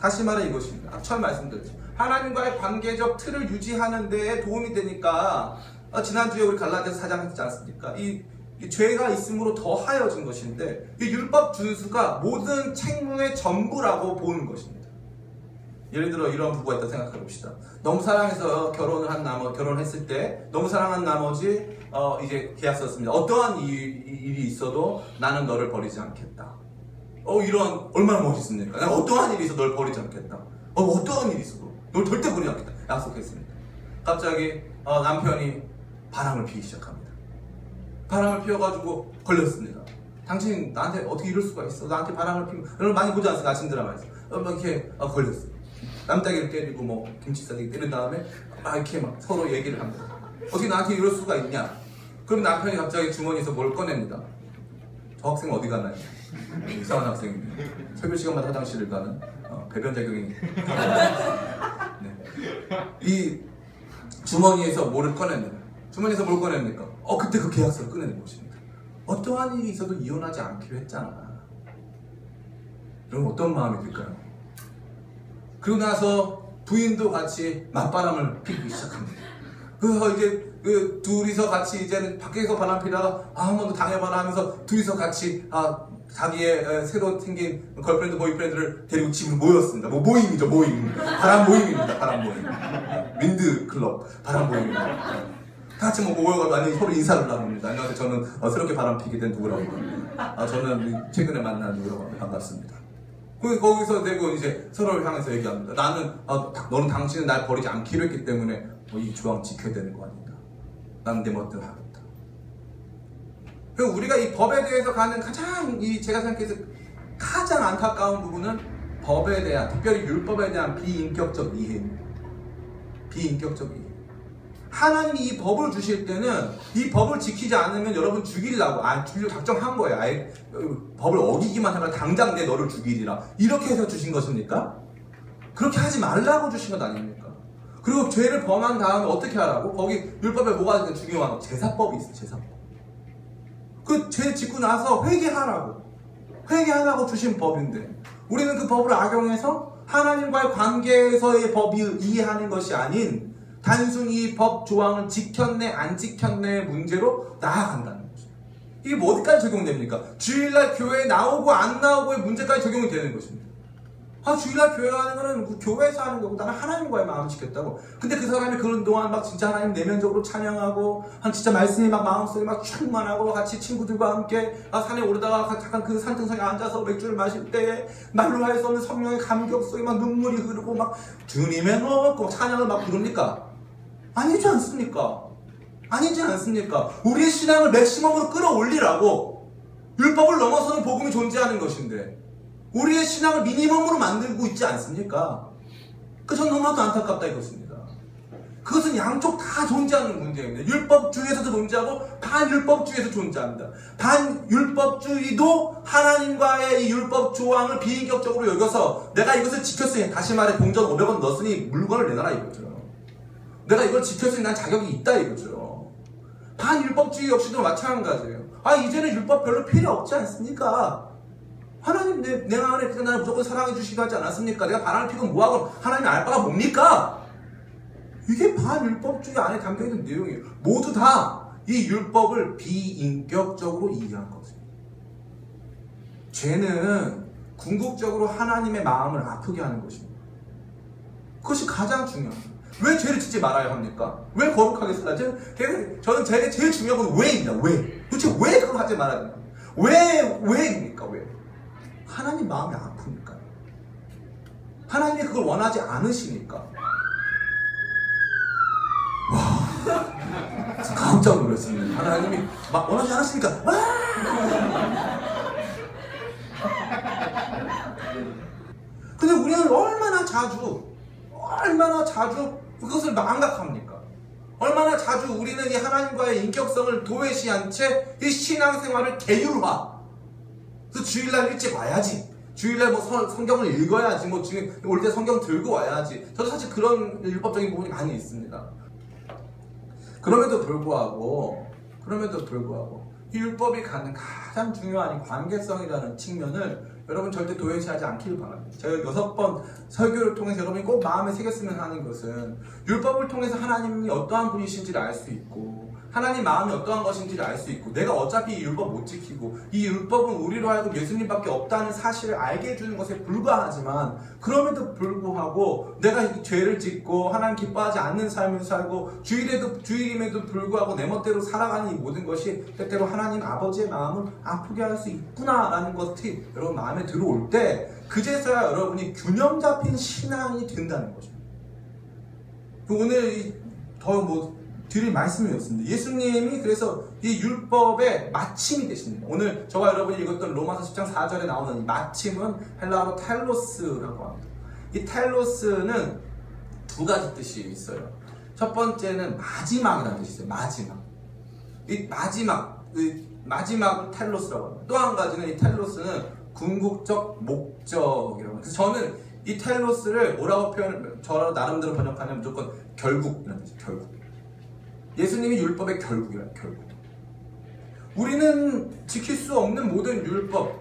A: 다시 말해 이것입니다. 처음 말씀드렸죠. 하나님과의 관계적 틀을 유지하는 데에 도움이 되니까 지난주에 우리 갈라디아서 4장 했지 않습니까? 이 죄가 있음으로 더하여진 것인데 이 율법 준수가 모든 책무의 전부라고 보는 것입니다. 예를 들어 이런 부부가 있다고 생각해 봅시다. 너무 사랑해서 결혼했을 때 너무 사랑한 나머지 이제 계약서 썼습니다. 어떠한 일이 있어도 나는 너를 버리지 않겠다. 이런 얼마나 멋있습니까? 내가 어떠한 일이 있어도 널 버리지 않겠다. 어떠한 일이 있어도 널 절대 버리지 않겠다. 약속했습니다. 갑자기 남편이 바람을 피기 시작합니다. 바람을 피워가지고 걸렸습니다. 당신 나한테 어떻게 이럴 수가 있어? 나한테 바람을 피우고 여러분 많이 보지 않습니까? 아침 드라마에서 이렇게 걸렸어요. 남자기를 때리고 뭐 김치 싸대기 때린 다음에 막 이렇게 막 서로 얘기를 합니다. 어떻게 나한테 이럴 수가 있냐? 그럼 남편이 갑자기 주머니에서 뭘 꺼냅니다. 저 학생 어디 가나요? 이상한 학생입니다. 새벽 시간마다 화장실을 가는 배변 작용이 네. 이 주머니에서 뭐를 꺼냅니다. 주머니에서 뭘 꺼냅니까? 그때 그 계약서를 꺼내는 것입니다. 어떠한 일이 있어도 이혼하지 않기로 했잖아. 그럼 어떤 마음이 들까요? 그리고 나서 부인도 같이 맞바람을 피우기 시작합니다. 그래서 이제 둘이서 같이 이제는 밖에서 바람 피다가 한 번 더 당해봐라 하면서 둘이서 같이 자기의 새로 생긴 걸프렌드 보이프렌드를 데리고 집으로 모였습니다. 모임이죠, 모임. 바람 모임입니다, 바람 모임. 윈드 클럽, 바람 모임입니다. 다 같이 모여가지고 완전히 서로 인사를 나눕니다. 안녕하세요. 저는 새롭게 바람 피게 된 누구라고 합니다. 저는 최근에 만난 누구라고 합니다. 반갑습니다. 거기서 대고 이제 서로를 향해서 얘기합니다. 너는 당신은 날 버리지 않기로 했기 때문에 이 조항 지켜야 되는 거 아닌가. 나는 내 멋대로 하겠다. 그리고 우리가 이 법에 대해서 가는 제가 생각해서 가장 안타까운 부분은 법에 대한, 특별히 율법에 대한 비인격적 이해입니다. 비인격적 이해. 하나님이 이 법을 주실 때는 이 법을 지키지 않으면 여러분 죽이려고 작정한 거예요. 아예 법을 어기기만 하면 당장 내 너를 죽이리라. 이렇게 해서 주신 것입니까? 그렇게 하지 말라고 주신 것 아닙니까? 그리고 죄를 범한 다음에 어떻게 하라고? 거기 율법에 뭐가 중요한 제사법이 있어요. 제사법. 그 죄 짓고 나서 회개하라고 주신 법인데 우리는 그 법을 악용해서 하나님과의 관계에서의 법이 이해하는 것이 아닌 단순히 법 조항을 지켰네 안 지켰네의 문제로 나아간다는 거죠. 이게 뭐 어디까지 적용됩니까? 주일날 교회에 나오고 안 나오고의 문제까지 적용이 되는 것입니다. 주일날 교회 가는 거는 교회에서 하는 거고 나는 하나님과의 마음을 지켰다고. 근데 그 사람이 그런 동안 막 진짜 하나님 내면적으로 찬양하고 진짜 말씀이 막 마음속에 막 충만하고 같이 친구들과 함께 산에 오르다가 잠깐 그 산등성에 앉아서 맥주를 마실 때에 말로 할 수 없는 성령의 감격 속에 막 눈물이 흐르고 막 주님의 먹고 찬양을 막 부릅니까? 아니지 않습니까? 아니지 않습니까? 우리의 신앙을 맥시멈으로 끌어올리라고 율법을 넘어서는 복음이 존재하는 것인데 우리의 신앙을 미니멈으로 만들고 있지 않습니까? 전 너무나도 안타깝다 이것입니다. 그것은 양쪽 다 존재하는 문제입니다. 율법주의에서도 존재하고 반율법주의에서 존재합니다. 반율법주의도 하나님과의 이 율법 조항을 비인격적으로 여겨서 내가 이것을 지켰으니, 다시 말해 동전 500원 넣었으니 물건을 내놔라 이거죠. 내가 이걸 지켰으니 난 자격이 있다 이거죠. 반율법주의 역시도 마찬가지예요. 이제는 율법 별로 필요 없지 않습니까? 하나님 내 안에 나를 무조건 사랑해 주시기도 하지 않았습니까? 내가 바람을 피고 뭐하고 하나님 알 바가 뭡니까? 이게 반율법주의 안에 담겨있는 내용이에요. 모두 다 이 율법을 비인격적으로 이해한 거죠. 죄는 궁극적으로 하나님의 마음을 아프게 하는 것입니다. 그것이 가장 중요합니다. 왜 죄를 짓지 말아야 합니까? 왜 거룩하게 살아야 돼? 저는 제일 중요한 건 왜입니다. 왜? 도대체 왜 그걸 하지 말아야 되나? 왜입니까? 왜? 하나님 마음이 아프니까. 하나님이 그걸 원하지 않으시니까. 와, 깜짝 놀랐습니다. 하나님이 막 원하지 않으시니까. 근데 우리는 얼마나 자주 그것을 망각합니까? 얼마나 자주 우리는 이 하나님과의 인격성을 도외시한 채 이 신앙생활을 계율화. 그래서 주일날 일찍 와야지. 주일날 뭐 성경을 읽어야지. 뭐 지금 올 때 성경 들고 와야지. 저도 사실 그런 율법적인 부분이 많이 있습니다. 그럼에도 불구하고 이 율법이 갖는 가장 중요한 관계성이라는 측면을 여러분 절대 도외시하지 않길 바랍니다. 제가 6번 설교를 통해서 여러분이 꼭 마음에 새겼으면 하는 것은 율법을 통해서 하나님이 어떠한 분이신지를 알 수 있고 하나님 마음이 어떠한 것인지를 알 수 있고 내가 어차피 이 율법 못 지키고 이 율법은 우리로 하여금 예수님밖에 없다는 사실을 알게 해주는 것에 불과하지만 그럼에도 불구하고 내가 이 죄를 짓고 하나님 기뻐하지 않는 삶을 살고 주일임에도 불구하고 내 멋대로 살아가는 이 모든 것이 때때로 하나님 아버지의 마음을 아프게 할 수 있구나라는 것이 여러분 마음에 들어올 때 그제서야 여러분이 균형 잡힌 신앙이 된다는 것입니다. 오늘 드릴 말씀이었습니다. 예수님이 그래서 이 율법의 마침이 되십니다. 오늘 저와 여러분이 읽었던 로마서 10장 4절에 나오는 이 마침은 헬라어로 텔로스라고 합니다. 이 텔로스는 두 가지 뜻이 있어요. 첫 번째는 마지막이라는 뜻이 있어요. 이 마지막을 텔로스라고 합니다. 또 한 가지는 이 텔로스는 궁극적 목적이라고 합니다. 그래서 저는 이 텔로스를 뭐라고 저라고 나름대로 번역하면 무조건 결국이라는 뜻이에요. 결국. 예수님이 율법의 결국이라는 결국. 우리는 지킬 수 없는 모든 율법,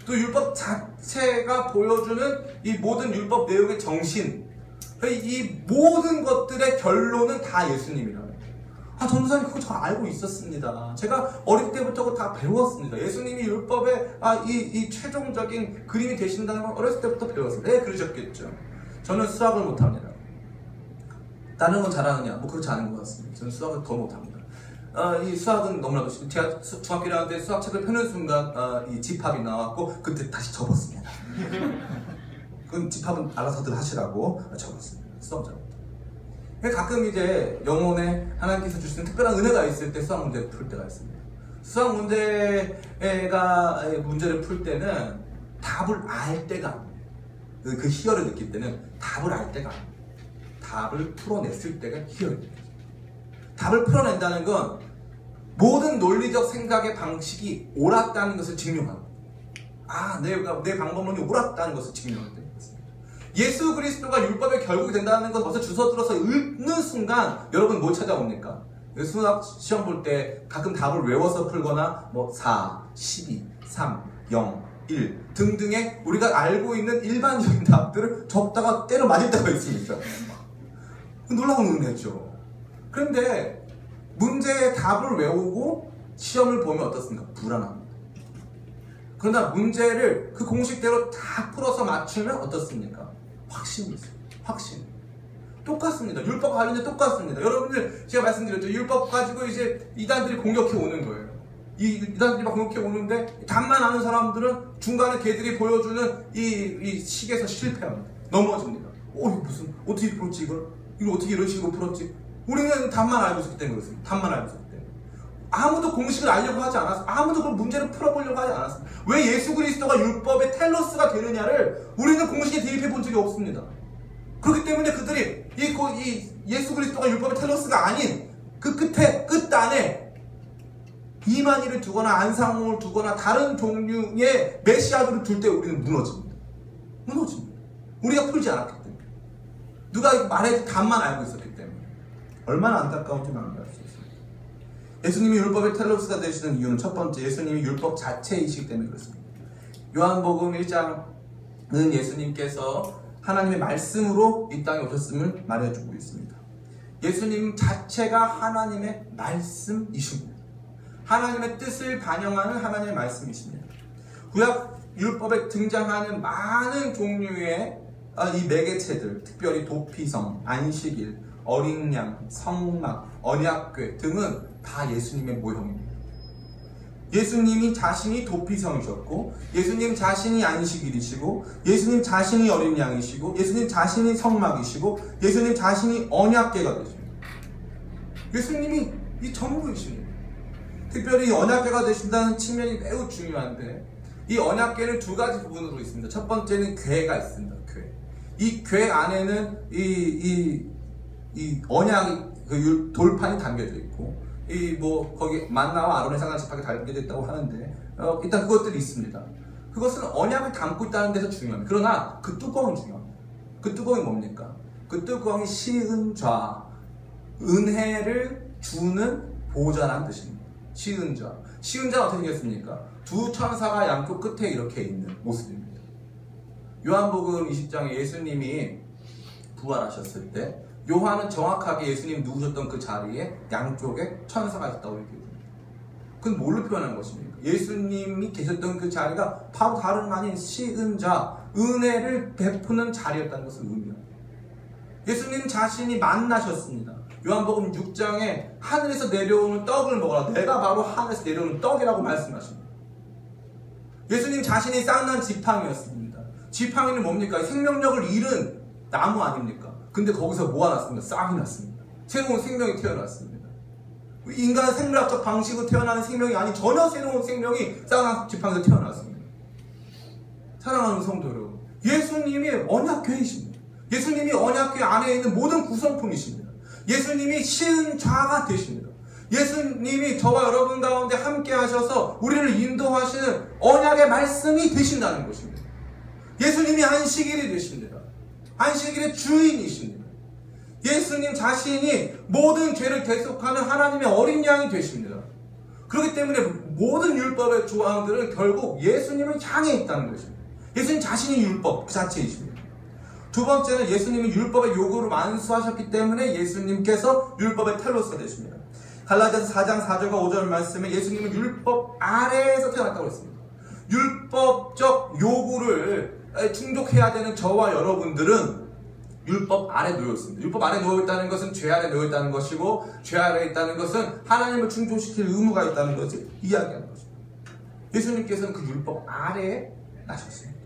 A: 또 율법 자체가 보여주는 이 모든 율법 내용의 정신, 이 모든 것들의 결론은 다 예수님이라는 거예요. 전도사님 그거 저 알고 있었습니다. 제가 어릴 때부터 그거 다 배웠습니다. 예수님이 율법의 이 최종적인 그림이 되신다는 걸 어렸을 때부터 배웠습니다. 네, 그러셨겠죠. 저는 수학을 못합니다. 다른 건 잘하느냐? 그렇지 않은 것 같습니다. 저는 수학을 더 못합니다. 이 수학은 너무나도 제가 중학교 1학년 때 수학책을 펴는 순간 이 집합이 나왔고 그때 다시 접었습니다. 그건 집합은 알아서들 하시라고 접었습니다. 수학 잘 못합니다. 가끔 이제 영혼에 하나님께서 주시는 특별한 은혜가 있을 때 수학 문제를 풀 때가 있습니다. 수학 문제를 풀 때는 답을 알 때가 아닙니다. 그 희열을 느낄 때는 답을 알 때가 아닙니다. 답을 풀어냈을 때가 희열입니다. 답을 풀어낸다는 건 모든 논리적 생각의 방식이 옳았다는 것을 증명합니다. 내 방법론이 옳았다는 것을 증명합니다. 예수 그리스도가 율법의 결국이 된다는 것 벌써 주워들어서 읽는 순간 여러분 뭐 찾아옵니까? 수학 시험 볼 때 가끔 답을 외워서 풀거나 4, 12, 3, 0, 1 등등의 우리가 알고 있는 일반적인 답들을 적다가 때려 맞을 때가 있습니다. 놀라운 은혜죠. 그런데 문제의 답을 외우고 시험을 보면 어떻습니까? 불안합니다. 그러나 문제를 그 공식대로 다 풀어서 맞추면 어떻습니까? 확신이 있어요. 확신. 똑같습니다. 율법 관련된 똑같습니다. 여러분들 제가 말씀드렸죠. 율법 가지고 이제 이단들이 공격해 오는 거예요. 이단들이 막 공격해 오는데 답만 아는 사람들은 중간에 걔들이 보여주는 이 식에서 실패합니다. 넘어집니다. 어떻게 풀었지 이걸? 이걸 어떻게 이런 식으로 풀었지? 우리는 답만 알고 있었기 때문에 그렇습니다. 답만 알고 있었기 때문에. 아무도 공식을 알려고 하지 않았어요. 아무도 그 문제를 풀어보려고 하지 않았어요. 왜 예수 그리스도가 율법의 텔로스가 되느냐를 우리는 공식에 대입해 본 적이 없습니다. 그렇기 때문에 그들이 이 예수 그리스도가 율법의 텔로스가 아닌 그 끝단에 이만희를 두거나 안상홍을 두거나 다른 종류의 메시아들을 둘 때 우리는 무너집니다. 우리가 풀지 않았기 때문에. 누가 말해도 답만 알고 있었기 때문에. 얼마나 안타까운지 말할 수 있습니다. 예수님이 율법의 텔로스가 되시는 이유는 첫 번째, 예수님이 율법 자체이시기 때문에 그렇습니다. 요한복음 1장은 예수님께서 하나님의 말씀으로 이 땅에 오셨음을 말해주고 있습니다.
B: 예수님 자체가 하나님의 말씀이십니다. 하나님의 뜻을 반영하는 하나님의 말씀이십니다. 구약 율법에 등장하는 많은 종류의 이 매개체들, 특별히 도피성, 안식일, 어린 양, 성막, 언약궤 등은 다 예수님의 모형입니다. 예수님이 자신이 도피성이셨고, 예수님 자신이 안식일이시고, 예수님 자신이 어린 양이시고, 예수님 자신이 성막이시고, 예수님 자신이 언약궤가 되십니다. 예수님이 이 전부이십니다. 특별히 언약궤가 되신다는 측면이 매우 중요한데, 이 언약궤는 두 가지 부분으로 있습니다. 첫 번째는 궤가 있습니다. 궤. 이 궤 안에는 이 언약이 그 돌판이 담겨져 있고, 거기 만나와 아론의 상한 지팡이 담겨져 있다고 하는데, 일단 그것들이 있습니다. 그것은 언약을 담고 있다는 데서 중요합니다. 그러나 그 뚜껑은 중요합니다. 그 뚜껑이 뭡니까? 그 뚜껑이 시은좌, 은혜를 주는 보좌라는 뜻입니다. 시은좌. 시은좌는 어떻게 생겼습니까? 두 천사가 양쪽 끝에 이렇게 있는 모습입니다. 요한복음 20장에 예수님이 부활하셨을 때 요한은 정확하게 예수님 누우셨던 그 자리에 양쪽에 천사가 있다고 얘기합니다. 그건 뭘로 표현한 것입니까? 예수님이 계셨던 그 자리가 바로 다름 아닌 시은좌, 은혜를 베푸는 자리였다는 것을 의미합니다. 예수님 자신이 만나셨습니다. 요한복음 6장에 하늘에서 내려오는 떡을 먹어라. 내가 바로 하늘에서 내려오는 떡이라고 말씀하십니다. 예수님 자신이 쌍난 지팡이였습니다. 지팡이는 뭡니까? 생명력을 잃은 나무 아닙니까? 근데 거기서 뭐가 났습니다? 싹이 났습니다. 새로운 생명이 태어났습니다. 인간 생물학적 방식으로 태어나는 생명이 아닌 전혀 새로운 생명이 쌍난 지팡이에서 태어났습니다. 사랑하는 성도 여러분, 예수님이 언약궤이십니다. 예수님이 언약궤 안에 있는 모든 구성품이십니다. 예수님이 시은좌가 되십니다. 예수님이 저와 여러분 가운데 함께 하셔서 우리를 인도하시는 언약의 말씀이 되신다는 것입니다. 예수님이 안식일이 되십니다. 안식일의 주인이십니다. 예수님 자신이 모든 죄를 대속하는 하나님의 어린 양이 되십니다. 그렇기 때문에 모든 율법의 조항들은 결국 예수님을 향해 있다는 것입니다. 예수님 자신이 율법 그 자체이십니다. 두 번째는 예수님이 율법의 요구를 완수하셨기 때문에 예수님께서 율법의 텔로스가 되십니다. 갈라디아서 4장 4절과 5절 말씀에 예수님은 율법 아래에서 태어났다고 했습니다. 율법적 요구를 충족해야 되는 저와 여러분들은 율법 아래 놓여 있습니다. 율법 아래 놓여 있다는 것은 죄 아래 놓여 있다는 것이고, 죄 아래 있다는 것은 하나님을 충족시킬 의무가 있다는 것을 이야기하는 것입니다. 예수님께서는 그 율법 아래에 나셨습니다.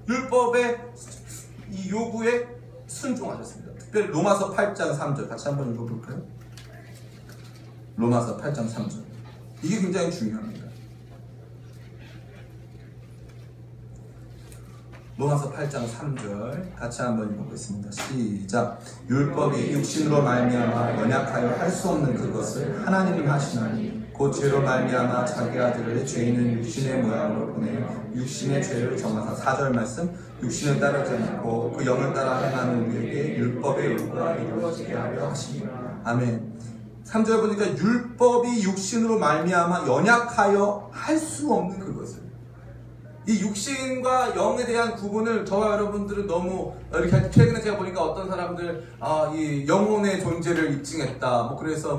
B: 율법의 이 요구에 순종하셨습니다. 특별히 로마서 8장 3절 같이 한번 읽어볼까요? 로마서 8장 3절. 이게 굉장히 중요합니다. 로마서 8장 3절 같이 한번 읽어보겠습니다. 시작. 율법이 육신으로 말미암아 연약하여 할 수 없는 그것을 하나님이 하시나니 곧 죄로 말미암아 자기 아들을 죄 있는 육신의 모양으로 보내어 육신의 죄를 정하사. 4절 말씀. 육신을 따르지 않고 그 영을 따라 행하는 우리에게 율법의 요구가 이루어지게 하려 하시니라. 아멘. 3절 보니까 율법이 육신으로 말미암아 연약하여 할 수 없는 그것을, 이 육신과 영에 대한 구분을 저와 여러분들은 너무 이렇게 최근에 제가 보니까 어떤 사람들 이 영혼의 존재를 입증했다. 그래서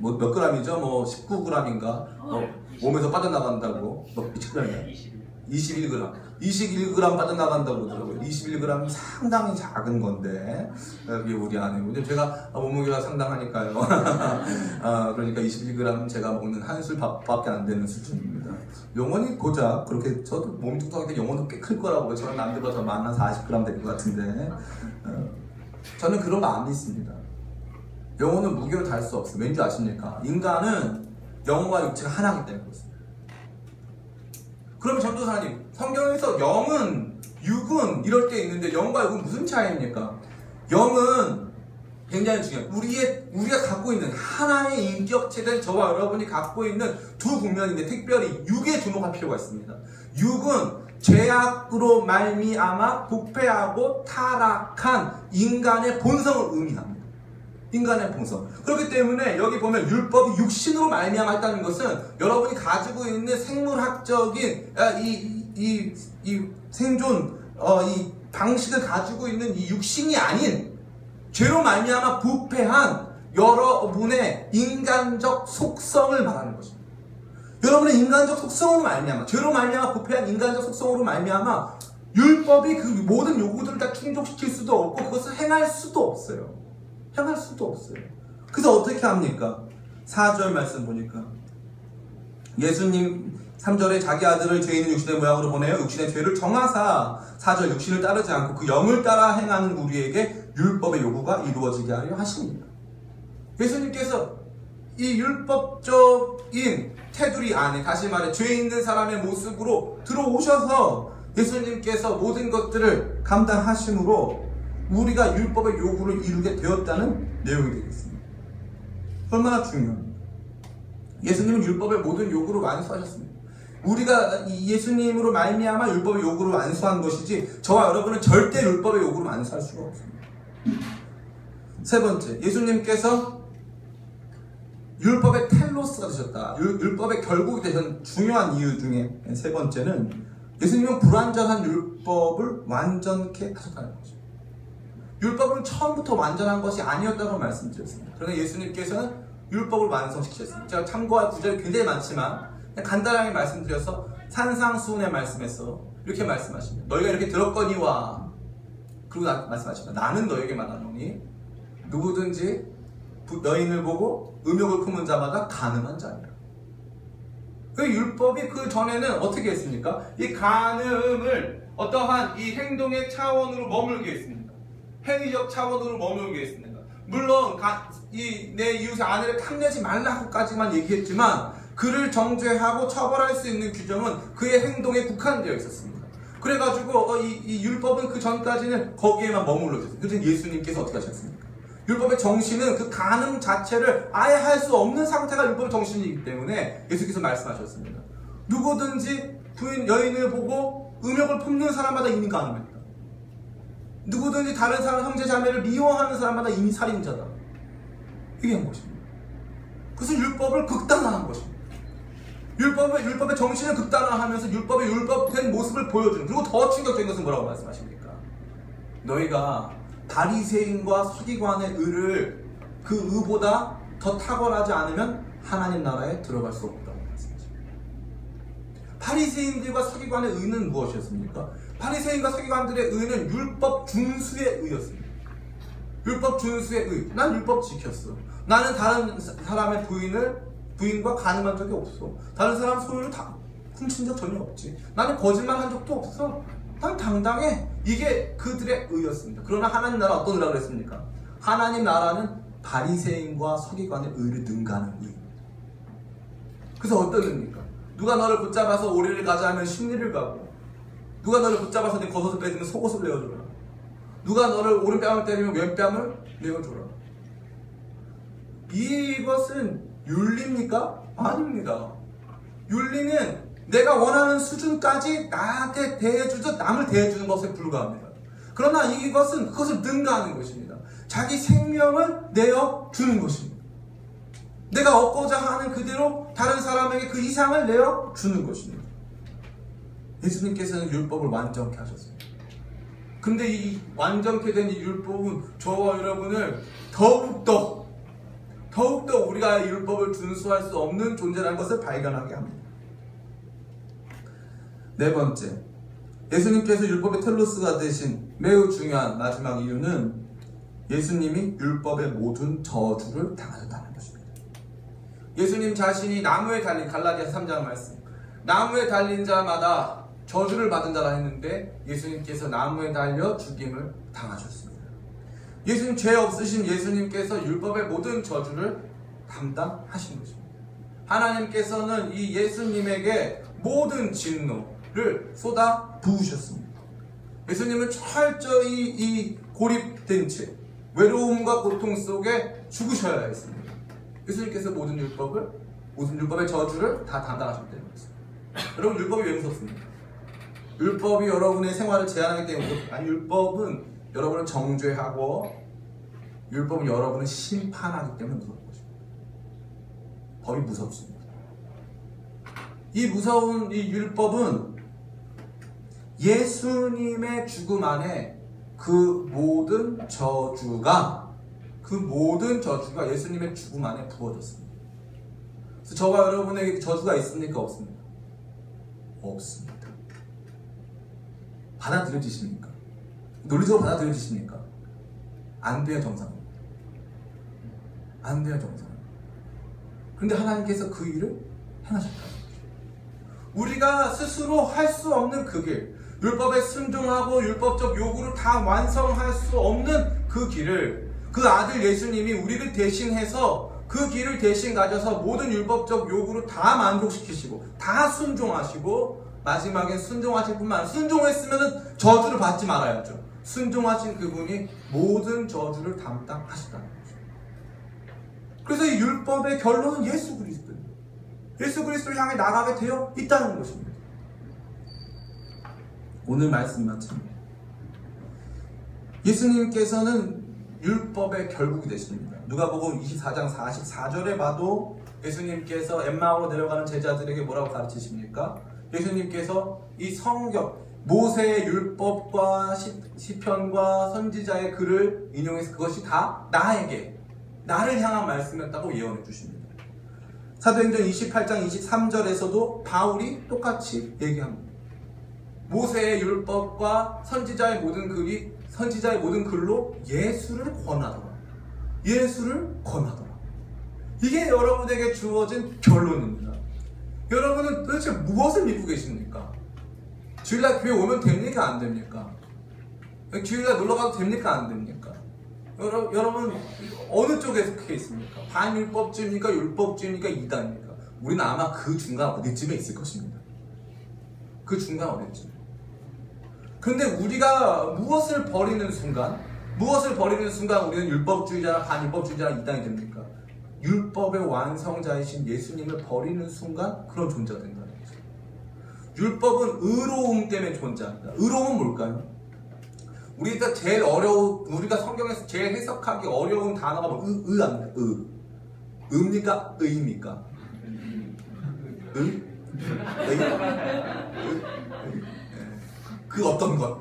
B: 몇 g이죠? 19g인가? 몸에서 빠져나간다고. 몇 g이야? 21g 빠져나간다고 그러더라고요. 21g 상당히 작은 건데, 이게 우리 안에. 근데 제가 몸무게가 상당하니까요. 그러니까 21g 제가 먹는 한 술 밥밖에 안 되는 수준입니다. 영혼이 고작 그렇게, 저도 몸이 뚱뚱한데 영혼은 꽤 클 거라고. 저는 남들보다 더 많은 40g 될 것 같은데, 저는 그런 거 안 믿습니다. 영혼은 무게로 달 수 없어요. 왠지 아십니까? 인간은 영혼과 육체가 하나이기 때문에 그렇습니다. 그러면 전도사님, 성경에서 영은, 육은 이럴 때 있는데 영과 육은 무슨 차이입니까? 영은 굉장히 중요해요. 우리가 갖고 있는 하나의 인격체된 저와 여러분이 갖고 있는 두 국면인데 특별히 육에 주목할 필요가 있습니다. 육은 죄악으로 말미암아 부패하고 타락한 인간의 본성을 의미합니다. 인간의 본성. 그렇기 때문에 여기 보면 율법이 육신으로 말미암아 있다는 것은 여러분이 가지고 있는 생물학적인 이 생존 이 방식을 가지고 있는 이 육신이 아닌 죄로 말미암아 부패한 여러분의 인간적 속성을 말하는 것입니다. 여러분의 인간적 속성으로 말미암아, 죄로 말미암아 부패한 인간적 속성으로 말미암아 율법이 그 모든 요구들을 다 충족시킬 수도 없고 그것을 행할 수도 없어요. 행할 수도 없어요. 그래서 어떻게 합니까? 4절 말씀 보니까 예수님 3절에 자기 아들을 죄 있는 육신의 모양으로 보내어 육신의 죄를 정하사 4절 육신을 따르지 않고 그 영을 따라 행하는 우리에게 율법의 요구가 이루어지게 하려 하십니다. 예수님께서 이 율법적인 테두리 안에, 다시 말해 죄 있는 사람의 모습으로 들어오셔서 예수님께서 모든 것들을 감당하심으로 우리가 율법의 요구를 이루게 되었다는 내용이 되겠습니다. 얼마나 중요합니까? 예수님은 율법의 모든 요구를 완수하셨습니다. 우리가 예수님으로 말미암아 율법의 요구를 완수한 것이지 저와 여러분은 절대 율법의 요구를 완수할 수가 없습니다. 세 번째, 예수님께서 율법의 텔로스가 되셨다. 율법의 결국이 되신 중요한 이유 중에 세 번째는 예수님은 불완전한 율법을 완전케 하셨다는 거죠. 율법은 처음부터 완전한 것이 아니었다고 말씀드렸습니다. 그러나 예수님께서는 율법을 완성시키셨습니다. 제가 참고할 구절이 굉장히 많지만 그냥 간단하게 말씀드려서 산상수훈의 말씀에서 이렇게 말씀하십니다. 너희가 이렇게 들었거니와, 그리고 말씀하십니다. 나는 너에게 말하노니 누구든지 여인을 보고 음욕을 품은 자마다 간음한 자니라. 그 율법이 그 전에는 어떻게 했습니까? 이 간음을 어떠한 이 행동의 차원으로 머물게 했습니다. 행위적 차원으로 머물게 했습니다. 물론 내 이웃의 아내를 탐내지 말라고까지만 얘기했지만 그를 정죄하고 처벌할 수 있는 규정은 그의 행동에 국한되어 있었습니다. 그래가지고 이 율법은 그 전까지는 거기에만 머물러 있었습니다. 그래서 예수님께서 어떻게 하셨습니까? 율법의 정신은 그 간음 자체를 아예 할 수 없는 상태가 율법의 정신이기 때문에 예수께서 말씀하셨습니다. 누구든지 여인을 보고 음욕을 품는 사람마다 이미 간음했다. 누구든지 다른 사람 형제 자매를 미워하는 사람마다 이미 살인자다. 이게 한 것입니다. 그래서 율법을 극단화한 것입니다. 율법의 정신을 극단화하면서 율법의 율법된 모습을 보여주는, 그리고 더 충격적인 것은 뭐라고 말씀하십니까? 너희가 바리새인과 서기관의 의를 그 의보다 더 탁월하지 않으면 하나님 나라에 들어갈 수 없다고 말씀하십니다. 바리새인들과 서기관의 의는 무엇이었습니까? 바리새인과 서기관들의 의는 율법 준수의 의였습니다. 율법 준수의 의. 난 율법 지켰어. 나는 다른 사람의 부인과 간음한 적이 없어. 다른 사람 소유를 다 훔친 적 전혀 없지. 나는 거짓말한 적도 없어. 난 당당해. 이게 그들의 의였습니다. 그러나 하나님 나라 어떤 의라고 그랬습니까? 하나님 나라는 바리새인과 서기관의 의를 능가하는 의입니다. 그래서 어떤 의입니까? 누가 너를 붙잡아서 오리를 가자 하면 십리를 가고, 누가 너를 붙잡아서 네 겉옷을 빼주면 속옷을 내어줘라. 누가 너를 오른뺨을 때리면 왼뺨을 내어줘라. 이것은 윤리입니까? 아닙니다. 윤리는 내가 원하는 수준까지 나한테 대해주듯 남을 대해주는 것에 불과합니다. 그러나 이것은 그것을 능가하는 것입니다. 자기 생명을 내어주는 것입니다. 내가 얻고자 하는 그대로 다른 사람에게 그 이상을 내어주는 것입니다. 예수님께서는 율법을 완전케 하셨습니다. 근데 이 완전케 된 이 율법은 저와 여러분을 더욱더 우리가 율법을 준수할 수 없는 존재라는 것을 발견하게 합니다. 네 번째, 예수님께서 율법의 텔로스가 되신 매우 중요한 마지막 이유는 예수님이 율법의 모든 저주를 당하셨다는 것입니다. 예수님 자신이 나무에 달린, 갈라디아서 3장 말씀, 나무에 달린 자마다 저주를 받은 자라 했는데 예수님께서 나무에 달려 죽임을 당하셨습니다. 예수님, 죄 없으신 예수님께서 율법의 모든 저주를 담당하신 것입니다. 하나님께서는 이 예수님에게 모든 진노를 쏟아 부으셨습니다. 예수님은 철저히 이 고립된 채 외로움과 고통 속에 죽으셔야 했습니다. 예수님께서 모든 율법의 저주를 다 담당하셨다는 것입니다. 여러분, 율법이 왜 무섭습니까? 율법이 여러분의 생활을 제한하기 때문에, 아니, 율법은 여러분을 정죄하고 율법은 여러분을 심판하기 때문에 무서운 것입니다. 법이 무섭습니다. 이 무서운 이 율법은 예수님의 죽음 안에 그 모든 저주가 예수님의 죽음 안에 부어졌습니다. 그래서 저와 여러분에게 저주가 있습니까? 없습니까? 없습니다. 받아들여지십니까? 논리적으로 받아들여지십니까? 안 돼요, 정상은. 안 돼요, 정상은. 그런데 하나님께서 그 일을 행하셨다는 거죠. 우리가 스스로 할 수 없는 그 길, 율법에 순종하고 율법적 요구를 다 완성할 수 없는 그 길을 그 아들 예수님이 우리를 대신해서 그 길을 대신 가져서 모든 율법적 요구를 다 만족시키시고 다 순종하시고 마지막엔 순종하실 뿐만 아니라 순종했으면 저주를 받지 말아야죠. 순종하신 그분이 모든 저주를 담당하셨다는 거죠. 그래서 이 율법의 결론은 예수 그리스도입니다. 예수 그리스도를 향해 나가게 되어 있다는 것입니다. 오늘 말씀 마칩니다. 예수님께서는 율법의 결국이 되십니다. 누가복음 24장 44절에 봐도 예수님께서 엠마오로 내려가는 제자들에게 뭐라고 가르치십니까? 예수님께서 이 성경, 모세의 율법과 시편과 선지자의 글을 인용해서 그것이 다 나를 향한 말씀이었다고 예언해 주십니다. 사도행전 28장 23절에서도 바울이 똑같이 얘기합니다. 모세의 율법과 선지자의 모든 글로 예수를 권하더라. 이게 여러분에게 주어진 결론입니다. 여러분은 도대체 무엇을 믿고 계십니까? 주일날 교회 오면 됩니까? 안 됩니까? 주일날 놀러가도 됩니까? 안 됩니까? 여러분 어느 쪽에 속해 있습니까? 반율법주의입니까? 율법주의입니까? 이단입니까? 우리는 아마 그 중간 어디쯤에 있을 것입니다. 그 중간 어디쯤. 근데 우리가 무엇을 버리는 순간 우리는 율법주의자나 반율법주의자나 이단이 됩니까? 율법의 완성자이신 예수님을 버리는 순간 그런 존재가 된다는 거죠. 율법은 의로움 때문에 존재합니다. 의로움은 뭘까요? 우리가 성경에서 제일 해석하기 어려운 단어가 의입니까? 의입니까? 의입니까? 그 어떤 것?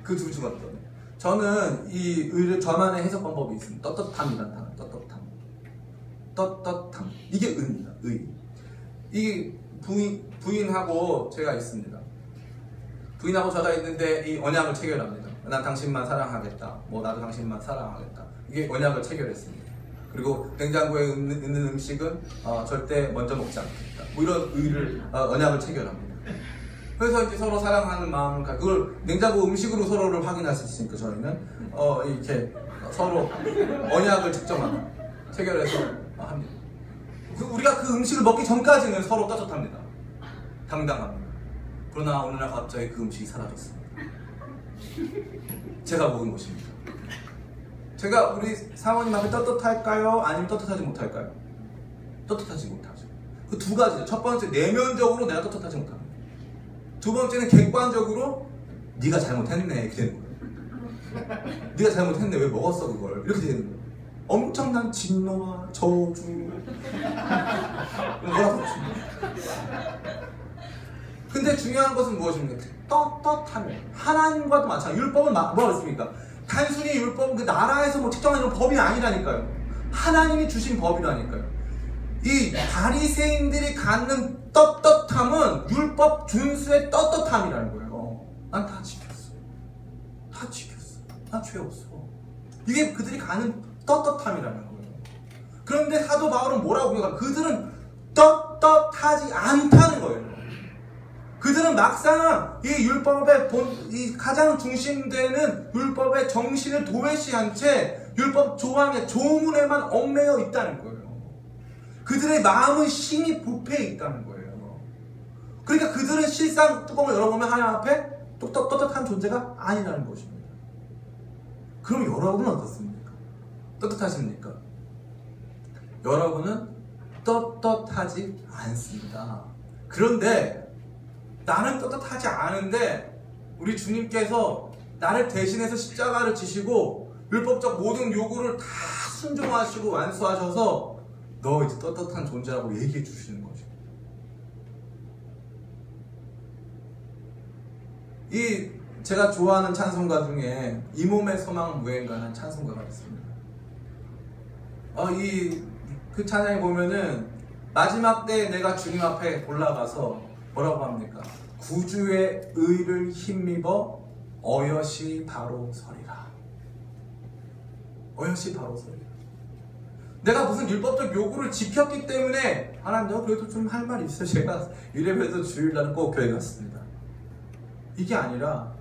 B: 그 둘 중 어떤? 저는 이 의를 저만의 해석 방법이 있습니다. 떳떳함이라는 단어. 떳떳함. 이게 의입니다. 의. 이 부인하고 제가 있습니다. 부인하고 제가 있는데 이 언약을 체결합니다. 난 당신만 사랑하겠다. 나도 당신만 사랑하겠다. 이게 언약을 체결했습니다. 그리고 냉장고에 있는 음식은 절대 먼저 먹지 않겠다. 이런 의를 언약을 체결합니다. 그래서 이제 서로 사랑하는 마음을 그걸 냉장고 음식으로 서로를 확인할 수 있으니까 저희는 이렇게 서로 언약을 직접 체결해서 합니다. 우리가 그 음식을 먹기 전까지는 서로 떳떳합니다. 당당합니다. 그러나 어느 날 갑자기 그 음식이 사라졌습니다. 제가 먹은 것입니다. 제가 우리 사모님 앞에 떳떳할까요? 아니면 떳떳하지 못할까요? 떳떳하지 못하죠. 그 두 가지죠. 첫 번째, 내면적으로 내가 떳떳하지 못합니다. 두 번째는 객관적으로 네가 잘못했네 이렇게 되는 거예요. 네가 잘못했네 왜 먹었어 그걸 이렇게 되는 거예요. 엄청난 진노와 저주 뭐라고 했습니다. 근데 중요한 것은 무엇입니까? 떳떳함이에요. 하나님과도 마찬가지. 율법은 뭐라고 했습니까? 단순히 율법은 그 나라에서 책정하는 법이 아니라니까요. 하나님이 주신 법이라니까요. 이 바리새인들이 갖는 떳떳함은 율법 준수의 떳떳함이라는 거예요. 난 다 지켰어. 나 죄 없어. 이게 그들이 갖는 떳떳함이라는 거예요. 그런데 사도 바울은 뭐라고 해요? 그들은 떳떳하지 않다는 거예요. 그들은 막상 이 율법의 이 가장 중심되는 율법의 정신을 도외시한 채 율법 조항의 조문에만 얽매여 있다는 거예요. 그들의 마음은 심히 부패해 있다는 거예요. 그러니까 그들은 실상 뚜껑을 열어보면 하나님 앞에 떳떳한 존재가 아니라는 것입니다. 그럼 여러분은 어떻습니까? 떳떳하십니까? 여러분은 떳떳하지 않습니다. 그런데 나는 떳떳하지 않은데 우리 주님께서 나를 대신해서 십자가를 지시고 율법적 모든 요구를 다 순종하시고 완수하셔서 너 이제 떳떳한 존재라고 얘기해 주시는 거죠. 이 제가 좋아하는 찬송가 중에 이 몸의 소망 무행가라는 찬송가가 있습니다. 그 찬양에 보면은 마지막 때에 내가 주님 앞에 올라가서 뭐라고 합니까? 구주의 의를 힘입어 어여시 바로 서리라. 어여시 바로 서리라. 내가 무슨 율법적 요구를 지켰기 때문에 하나님 너 그래도 좀 할 말이 있어. 제가 이래봬도 주일날은 꼭 교회 갔습니다. 이게 아니라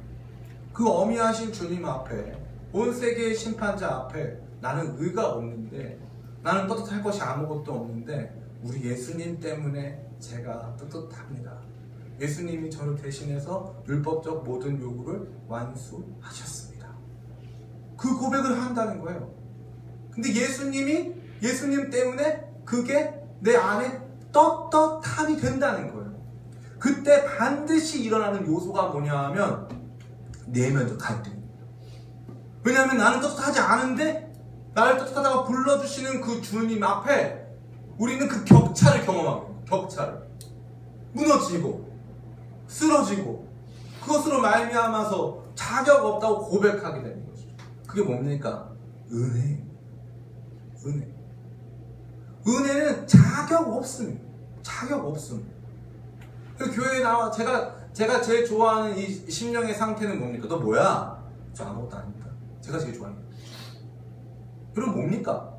B: 그 어미하신 주님 앞에 온 세계의 심판자 앞에 나는 의가 없는데 나는 떳떳할 것이 아무것도 없는데 우리 예수님 때문에 제가 떳떳합니다. 예수님이 저를 대신해서 율법적 모든 요구를 완수하셨습니다. 그 고백을 한다는 거예요. 근데 예수님 때문에 그게 내 안에 떳떳함이 된다는 거예요. 그때 반드시 일어나는 요소가 뭐냐 하면 내면적 갈등입니다. 왜냐하면 나는 떳떳하지 않은데 나를 떳떳하다고 불러주시는 그 주님 앞에 우리는 그 격차를 경험합니다. 격차를. 무너지고 쓰러지고 그것으로 말미암아서 자격 없다고 고백하게 되는 거죠. 그게 뭡니까? 은혜. 은혜는 자격 없음. 자격 없음. 교회에 나와 제가 제일 좋아하는 이 심령의 상태는 뭡니까? 너 뭐야? 저 아무것도 아닙니다. 제가 제일 좋아하는 거예요. 여러분 뭡니까?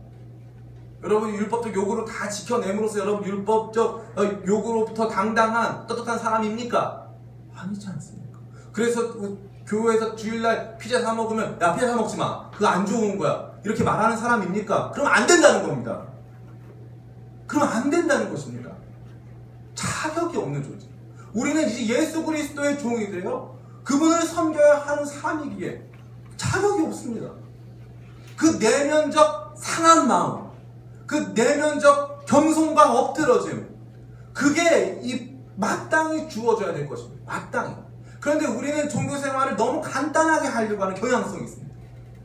B: 여러분 율법적 요구를 다 지켜냄으로써 여러분 율법적 요구로부터 당당한 떳떳한 사람입니까? 아니지 않습니까? 그래서 교회에서 주일날 피자 사 먹으면 야 피자 사 먹지 마. 그거 안 좋은 거야. 이렇게 말하는 사람입니까? 그러면 안 된다는 겁니다. 그러면 안 된다는 것입니다. 자격이 없는 존재. 우리는 이제 예수 그리스도의 종이 되어 그분을 섬겨야 하는 사람이기에 자격이 없습니다. 그 내면적 상한 마음, 그 내면적 겸손과 엎드러짐, 그게 마땅히 주어져야 될 것입니다. 마땅히. 그런데 우리는 종교 생활을 너무 간단하게 하려고 하는 경향성이 있습니다.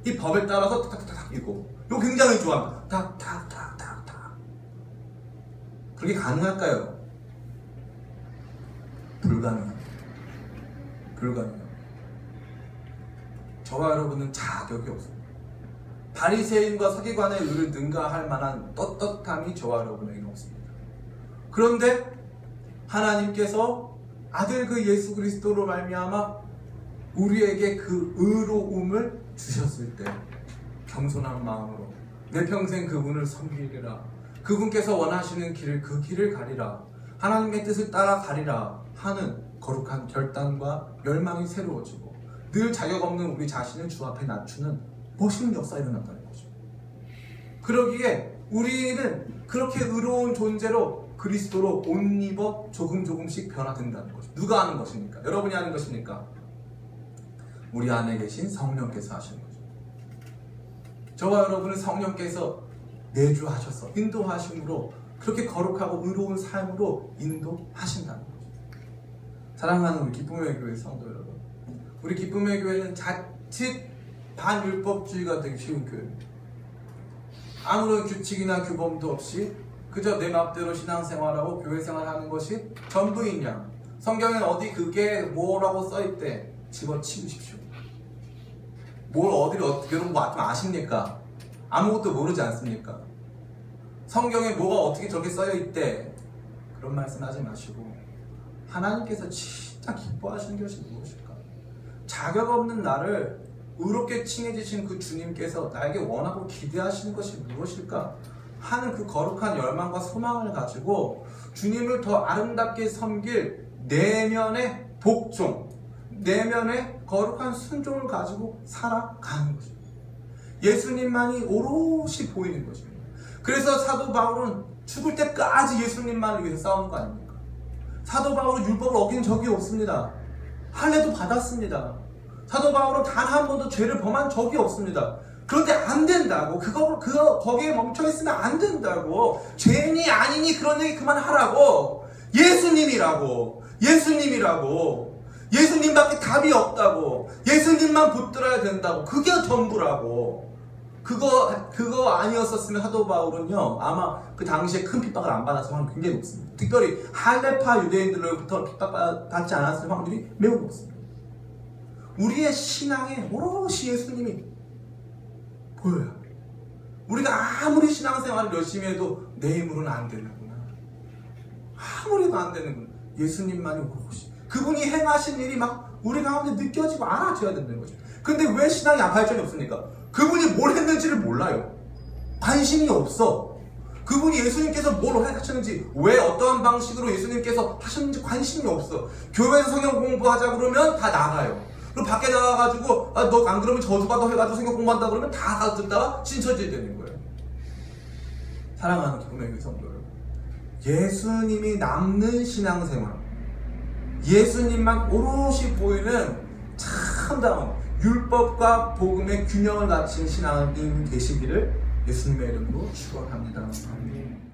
B: 이 법에 따라서 탁탁탁탁 읽고 이거 굉장히 좋아합니다. 탁탁탁탁탁. 그게 가능할까요? 불가능합니다. 불가능합니다. 저와 여러분은 자격이 없습니다. 바리새인과 서기관의 의를 능가할 만한 떳떳함이 저와 여러분에게는 없습니다. 그런데 하나님께서 아들 그 예수 그리스도로 말미암아 우리에게 그 의로움을 주셨을 때 겸손한 마음으로 내 평생 그분을 섬기리라. 그분께서 원하시는 길을 그 길을 가리라. 하나님의 뜻을 따라 가리라 하는 거룩한 결단과 열망이 새로워지고 늘 자격 없는 우리 자신을 주 앞에 낮추는 멋있는 역사가 일어난다는 거죠. 그러기에 우리는 그렇게 의로운 존재로 그리스도로 옷 입어 조금씩 변화된다는 거죠. 누가 하는 것입니까? 여러분이 하는 것입니까? 우리 안에 계신 성령께서 하시는 거죠. 저와 여러분은 성령께서 내주하셔서 인도하심으로 그렇게 거룩하고 의로운 삶으로 인도하신다는 거죠. 사랑하는 우리 기쁨의 교회 성도 여러분, 우리 기쁨의 교회는 자칫 반율법주의가 되기 쉬운 교회입니다. 아무런 규칙이나 규범도 없이 그저 내 맘대로 신앙생활하고 교회생활하는 것이 전부인 양, 성경에 어디 그게 뭐라고 써있대 집어치우십시오. 뭘 어디를 어떻게 여러분 좀 아십니까? 아무것도 모르지 않습니까? 성경에 뭐가 어떻게 저렇게 써있대 그런 말씀 하지 마시고 하나님께서 진짜 기뻐하시는 것이 무엇일까? 자격 없는 나를 의롭게 칭해주신 그 주님께서 나에게 원하고 기대하시는 것이 무엇일까 하는 그 거룩한 열망과 소망을 가지고 주님을 더 아름답게 섬길 내면의 복종, 내면의 거룩한 순종을 가지고 살아가는 것입니다. 예수님만이 오롯이 보이는 것입니다. 그래서 사도 바울은 죽을 때까지 예수님만을 위해서 싸우는 거 아닙니까? 사도 바울은 율법을 어긴 적이 없습니다. 할례도 받았습니다. 사도 바울은 단 한 번도 죄를 범한 적이 없습니다. 그런데 안 된다고, 거기에 멈춰있으면 안 된다고, 죄인이 아니니 그런 얘기 그만하라고, 예수님이라고, 예수님밖에 답이 없다고, 예수님만 붙들어야 된다고, 그게 전부라고. 그거 아니었었으면 사도 바울은요, 아마 그 당시에 큰 핍박을 안 받았을 확률이 굉장히 높습니다. 특별히 할례파 유대인들로부터 핍박받지 않았을 확률이 매우 높습니다. 우리의 신앙에 오롯이 예수님이 보여요. 우리가 아무리 신앙생활을 열심히 해도 내 힘으로는 안 되는구나. 아무리 해도 안 되는구나. 예수님만이 오롯이. 그분이 행하신 일이 막 우리 가운데 느껴지고 알아줘야 된다는 거죠. 근데 왜 신앙이 발전이 없습니까? 그분이 뭘 했는지를 몰라요. 관심이 없어. 그분이 예수님께서 뭘 하셨는지, 왜 어떠한 방식으로 예수님께서 하셨는지 관심이 없어. 교회에서 성경 공부하자 그러면 다 나가요. 그럼 밖에 나가가지고 너 안 그러면 저주받아 해가지고 성경 공부한다 그러면 다 가서 듣다가 신처지게 되는 거예요. 사랑하는 기쁨의 교회 성도 여러분, 예수님이 남는 신앙생활, 예수님만 오롯이 보이는 참다운 율법과 복음의 균형을 갖춘 신앙인 되시기를 예수님의 이름으로 축원합니다. 아멘.